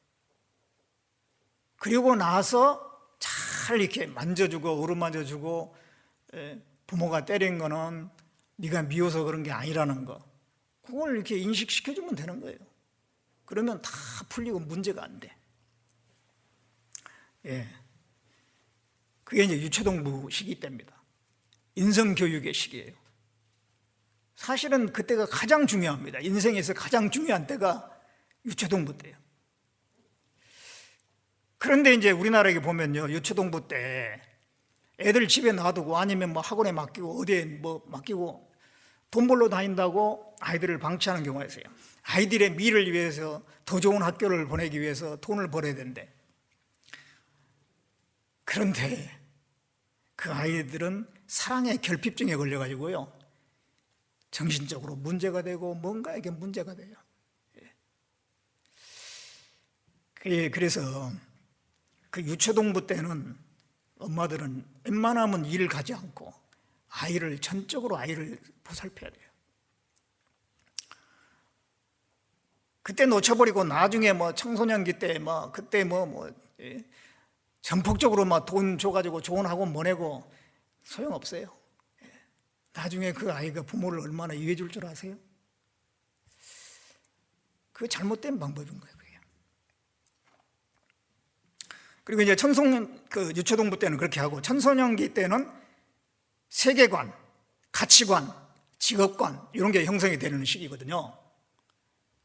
그리고 나서 잘 이렇게 만져주고 어루만져주고, 부모가 때린 거는 네가 미워서 그런 게 아니라는 거, 그걸 이렇게 인식시켜주면 되는 거예요. 그러면 다 풀리고 문제가 안 돼. 그게 이제 유초동부 시기 때입니다. 인성교육의 시기예요. 사실은 그때가 가장 중요합니다. 인생에서 가장 중요한 때가 유초동부 때예요. 그런데 이제 우리나라에 보면요, 유초동부 때 애들 집에 놔두고 아니면 뭐 학원에 맡기고 어디에 뭐 맡기고 돈 벌러 다닌다고 아이들을 방치하는 경우가 있어요. 아이들의 미래를 위해서 더 좋은 학교를 보내기 위해서 돈을 벌어야 되는데, 그런데 그 아이들은 사랑의 결핍증에 걸려가지고요, 정신적으로 문제가 되고 뭔가 이게 문제가 돼요. 그래서 그 유초동부 때는 엄마들은 웬만하면 일을 가지 않고 전적으로 아이를 보살펴야 돼요. 그때 놓쳐버리고 나중에 뭐 청소년기 때 그때 전폭적으로 돈 줘가지고 좋은 학원 보내고 소용없어요. 나중에 그 아이가 부모를 얼마나 이해해 줄 줄 아세요? 그 잘못된 방법인 거예요. 그게. 그리고 이제 유초동부 때는 그렇게 하고, 청소년기 때는 세계관, 가치관, 직업관 이런 게 형성이 되는 시기거든요.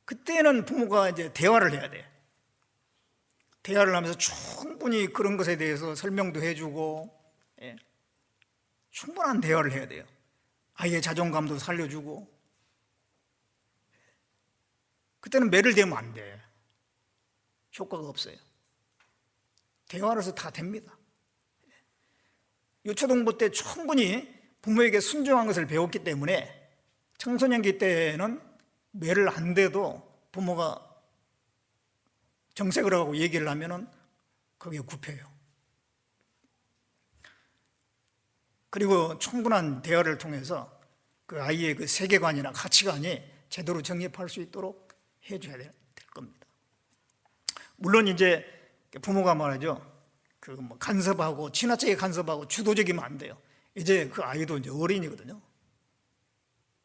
그때는 부모가 이제 대화를 해야 돼. 대화를 하면서 충분히 그런 것에 대해서 설명도 해주고, 충분한 대화를 해야 돼요. 아이의 자존감도 살려주고. 그때는 매를 대면 안 돼. 효과가 없어요. 대화로서 다 됩니다. 유초동부 때 충분히 부모에게 순종한 것을 배웠기 때문에 청소년기 때는 매를 안 대도 부모가 정색을 하고 얘기를 하면은 거기에 굽혀요. 그리고 충분한 대화를 통해서 그 아이의 그 세계관이나 가치관이 제대로 정립할 수 있도록 해줘야 될 겁니다. 물론 이제 부모가 말하죠, 간섭하고 지나치게 간섭하고 주도적이면 안 돼요. 이제 그 아이도 이제 어린이거든요.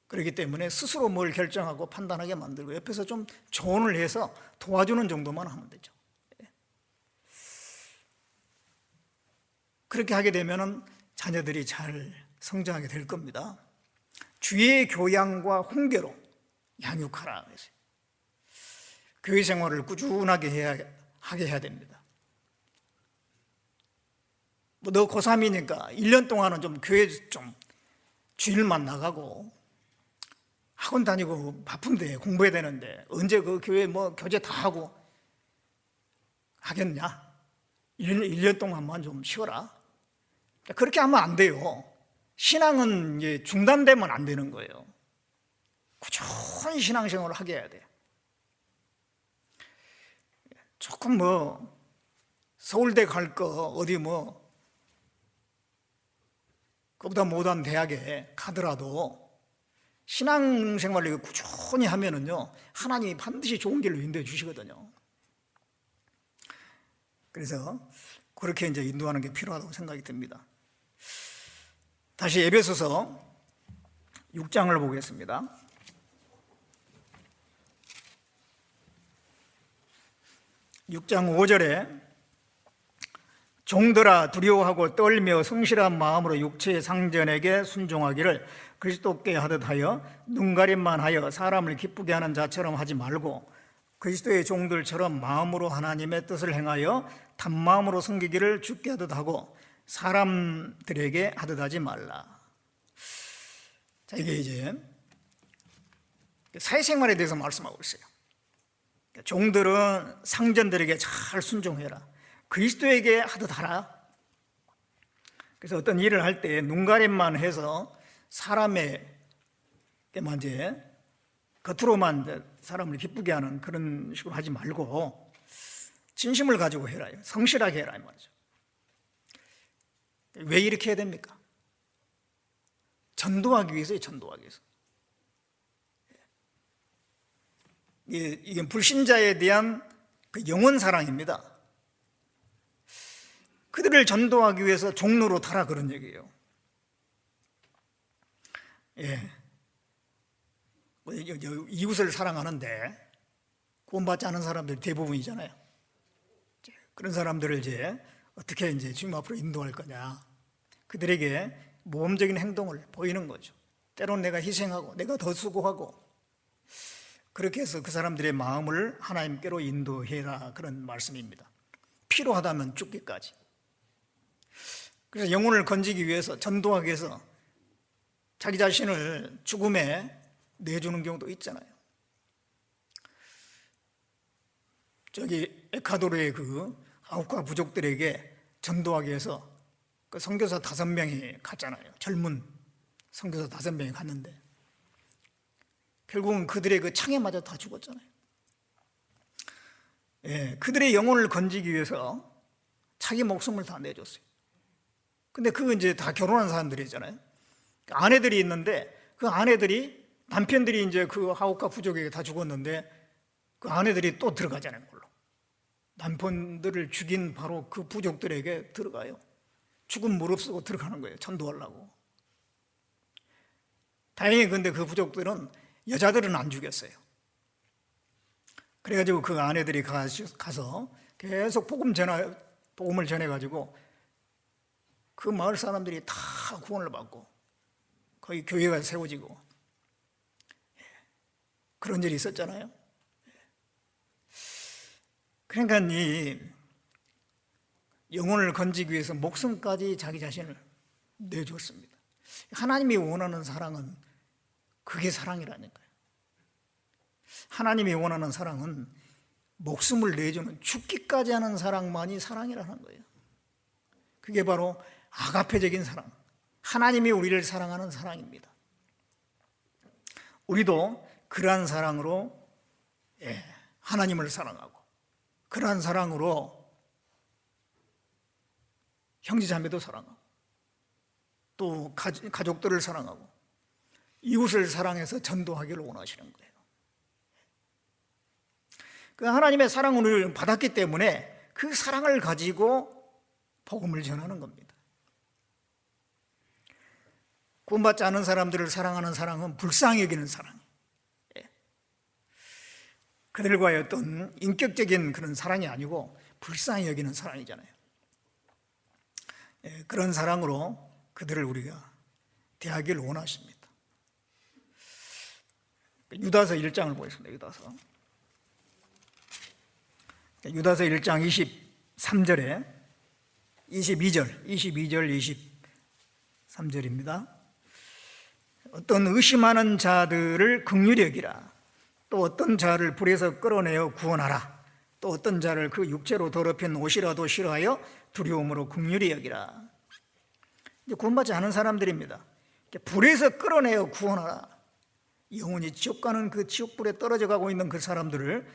그렇기 때문에 스스로 뭘 결정하고 판단하게 만들고 옆에서 좀 조언을 해서 도와주는 정도만 하면 되죠. 그렇게 하게 되면은 자녀들이 잘 성장하게 될 겁니다. 주의 교양과 훈계로 양육하라 그랬어요. 교회 생활을 꾸준하게 하게 해야 됩니다. 너 고3이니까 1년 동안은 좀 교회 좀 주일만 나가고 학원 다니고 바쁜데 공부해야 되는데 언제 그 교회 교재 다 하고 하겠냐? 1년 동안만 좀 쉬어라. 그렇게 하면 안 돼요. 신앙은 이제 중단되면 안 되는 거예요. 꾸준히 신앙생활을 하게 해야 돼요. 조금 서울대 갈 거 어디 그보다 못한 대학에 가더라도 신앙생활을 꾸준히 하면은요, 하나님이 반드시 좋은 길로 인도해 주시거든요. 그래서 그렇게 이제 인도하는 게 필요하다고 생각이 듭니다. 다시 에베소서 6장을 보겠습니다. 6장 5절에 종들아 두려워하고 떨며 성실한 마음으로 육체의 상전에게 순종하기를 그리스도께 하듯 하여 눈가림만 하여 사람을 기쁘게 하는 자처럼 하지 말고 그리스도의 종들처럼 마음으로 하나님의 뜻을 행하여 단마음으로 섬기기를 주께 하듯 하고 사람들에게 하듯 하지 말라. 자, 이게 이제 사회생활에 대해서 말씀하고 있어요. 종들은 상전들에게 잘 순종해라. 그리스도에게 하듯 하라. 그래서 어떤 일을 할 때 눈가림만 해서 사람에게만 이제 겉으로만 사람을 기쁘게 하는 그런 식으로 하지 말고 진심을 가지고 해라. 성실하게 해라 이 말이죠. 왜 이렇게 해야 됩니까? 전도하기 위해서요. 전도하기 위해서. 이게 불신자에 대한 그 영혼 사랑입니다. 그들을 전도하기 위해서 종로로 타라 그런 얘기예요. 이웃을 사랑하는데 구원받지 않은 사람들 대부분이잖아요. 그런 사람들을 이제 어떻게 이제 주님 앞으로 인도할 거냐. 그들에게 모험적인 행동을 보이는 거죠. 때로는 내가 희생하고 내가 더 수고하고 그렇게 해서 그 사람들의 마음을 하나님께로 인도해라 그런 말씀입니다. 필요하다면 죽기까지. 그래서 영혼을 건지기 위해서 전도하기 위해서 자기 자신을 죽음에 내주는 경우도 있잖아요. 저기 에콰도르의 그 아우카 부족들에게 전도하기 위해서 그 선교사 5명이 갔잖아요. 젊은 선교사 5명이 갔는데 결국은 그들의 그 창에 맞아 다 죽었잖아요. 그들의 영혼을 건지기 위해서 자기 목숨을 다 내줬어요. 근데 그거 이제 다 결혼한 사람들이잖아요. 아내들이 있는데 그 아내들이 남편들이 이제 그 하우카 부족에게 다 죽었는데 그 아내들이 또 들어가잖아요. 그걸로. 남편들을 죽인 바로 그 부족들에게 들어가요. 죽은 무릅쓰고 들어가는 거예요. 전도하려고. 다행히 근데 그 부족들은 여자들은 안 죽였어요. 그래가지고 그 아내들이 가서 계속 복음을 전해가지고 그 마을 사람들이 다 구원을 받고 거기 교회가 세워지고 그런 일이 있었잖아요. 그러니까 이 영혼을 건지기 위해서 목숨까지 자기 자신을 내줬습니다. 하나님이 원하는 사랑은 그게 사랑이라니까요. 하나님이 원하는 사랑은 목숨을 내주는 죽기까지 하는 사랑만이 사랑이라는 거예요. 그게 바로 아가페적인 사랑, 하나님이 우리를 사랑하는 사랑입니다. 우리도 그러한 사랑으로 하나님을 사랑하고 그러한 사랑으로 형제자매도 사랑하고 또 가족들을 사랑하고 이웃을 사랑해서 전도하기를 원하시는 거예요. 그 하나님의 사랑을 받았기 때문에 그 사랑을 가지고 복음을 전하는 겁니다. 구원받지 않은 사람들을 사랑하는 사랑은 불쌍히 여기는 사랑. 그들과의 어떤 인격적인 그런 사랑이 아니고 불쌍히 여기는 사랑이잖아요. 그런 사랑으로 그들을 우리가 대하기를 원하십니다. 유다서 1장을 보겠습니다. 유다서 1장 23절에 22절 23절입니다. 어떤 의심하는 자들을 긍휼히 여기라. 또 어떤 자를 불에서 끌어내어 구원하라. 또 어떤 자를 그 육체로 더럽힌 옷이라도 싫어하여 두려움으로 긍휼히 여기라. 구원받지 않은 사람들입니다. 불에서 끌어내어 구원하라. 영혼이 지옥 가는 그 지옥불에 떨어져 가고 있는 그 사람들을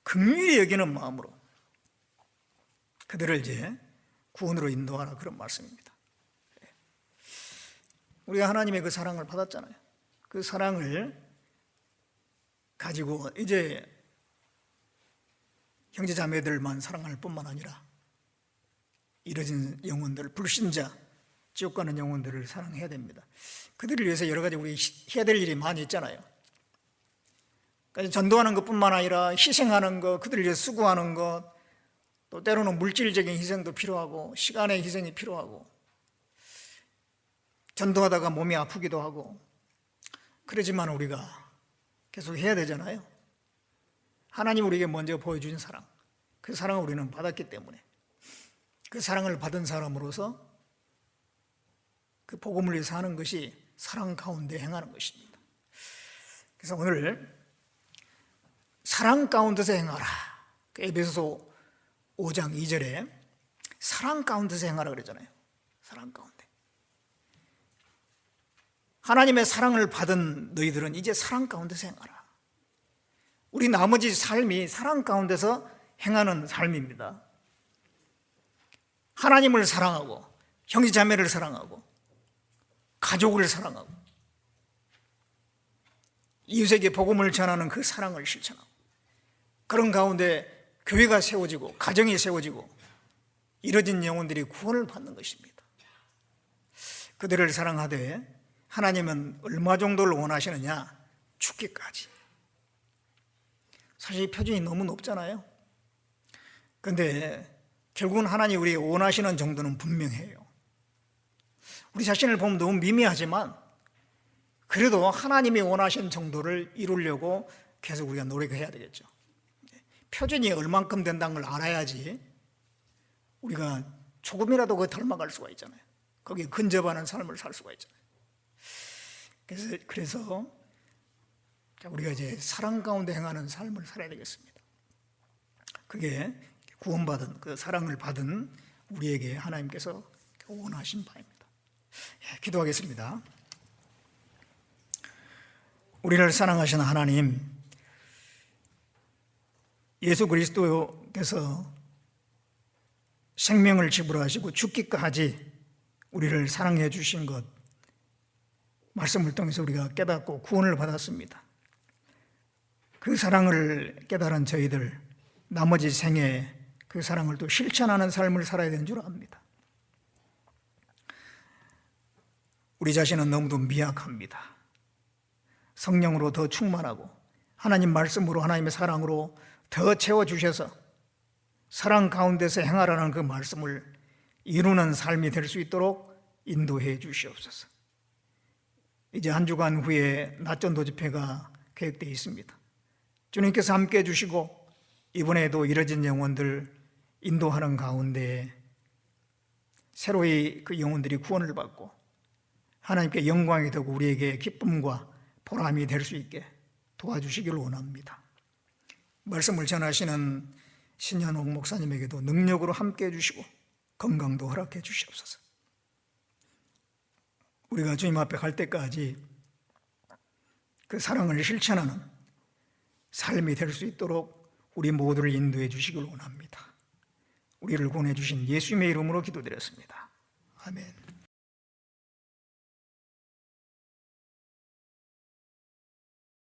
긍휼히 여기는 마음으로 그들을 이제 구원으로 인도하라 그런 말씀입니다. 우리가 하나님의 그 사랑을 받았잖아요. 그 사랑을 가지고 이제 형제자매들만 사랑할 뿐만 아니라 잃어진 영혼들, 불신자, 지옥 가는 영혼들을 사랑해야 됩니다. 그들을 위해서 여러 가지 우리 해야 될 일이 많이 있잖아요. 그러니까 전도하는 것뿐만 아니라 희생하는 것, 그들을 위해서 수고하는 것, 또 때로는 물질적인 희생도 필요하고 시간의 희생이 필요하고 전도하다가 몸이 아프기도 하고 그러지만 우리가 계속 해야 되잖아요. 하나님 우리에게 먼저 보여주신 사랑, 그 사랑을 우리는 받았기 때문에 그 사랑을 받은 사람으로서 그 복음을 위해서 하는 것이 사랑 가운데 행하는 것입니다. 그래서 오늘 사랑 가운데서 행하라. 에베소서 5장 2절에 사랑 가운데서 행하라 그러잖아요. 사랑 가운데. 하나님의 사랑을 받은 너희들은 이제 사랑 가운데서 행하라. 우리 나머지 삶이 사랑 가운데서 행하는 삶입니다. 하나님을 사랑하고 형제자매를 사랑하고 가족을 사랑하고 이웃에게 복음을 전하는 그 사랑을 실천하고 그런 가운데 교회가 세워지고 가정이 세워지고 이뤄진 영혼들이 구원을 받는 것입니다. 그들을 사랑하되 하나님은 얼마 정도를 원하시느냐? 죽기까지. 사실 표준이 너무 높잖아요. 그런데 결국은 하나님이 우리에게 원하시는 정도는 분명해요. 우리 자신을 보면 너무 미미하지만 그래도 하나님이 원하시는 정도를 이루려고 계속 우리가 노력해야 되겠죠. 표준이 얼만큼 된다는 걸 알아야지 우리가 조금이라도 그 닮아갈 수가 있잖아요. 거기에 근접하는 삶을 살 수가 있잖아요. 그래서 우리가 이제 사랑 가운데 행하는 삶을 살아야 되겠습니다. 그게 구원받은 그 사랑을 받은 우리에게 하나님께서 원하신 바입니다. 기도하겠습니다. 우리를 사랑하시는 하나님, 예수 그리스도께서 생명을 지불하시고 죽기까지 우리를 사랑해 주신 것 말씀을 통해서 우리가 깨닫고 구원을 받았습니다. 그 사랑을 깨달은 저희들 나머지 생에 그 사랑을 또 실천하는 삶을 살아야 되는 줄 압니다. 우리 자신은 너무도 미약합니다. 성령으로 더 충만하고 하나님 말씀으로 하나님의 사랑으로 더 채워주셔서 사랑 가운데서 행하라는 그 말씀을 이루는 삶이 될 수 있도록 인도해 주시옵소서. 이제 한 주간 후에 낮전도 집회가 계획되어 있습니다. 주님께서 함께 해주시고 이번에도 이뤄진 영혼들 인도하는 가운데 새로이 그 영혼들이 구원을 받고 하나님께 영광이 되고 우리에게 기쁨과 보람이 될 수 있게 도와주시기를 원합니다. 말씀을 전하시는 신현옥 목사님에게도 능력으로 함께 해주시고 건강도 허락해 주시옵소서. 우리가 주님 앞에 갈 때까지 그 사랑을 실천하는 삶이 될 수 있도록 우리 모두를 인도해 주시길 원합니다. 우리를 구원해 주신 예수님의 이름으로 기도드렸습니다. 아멘.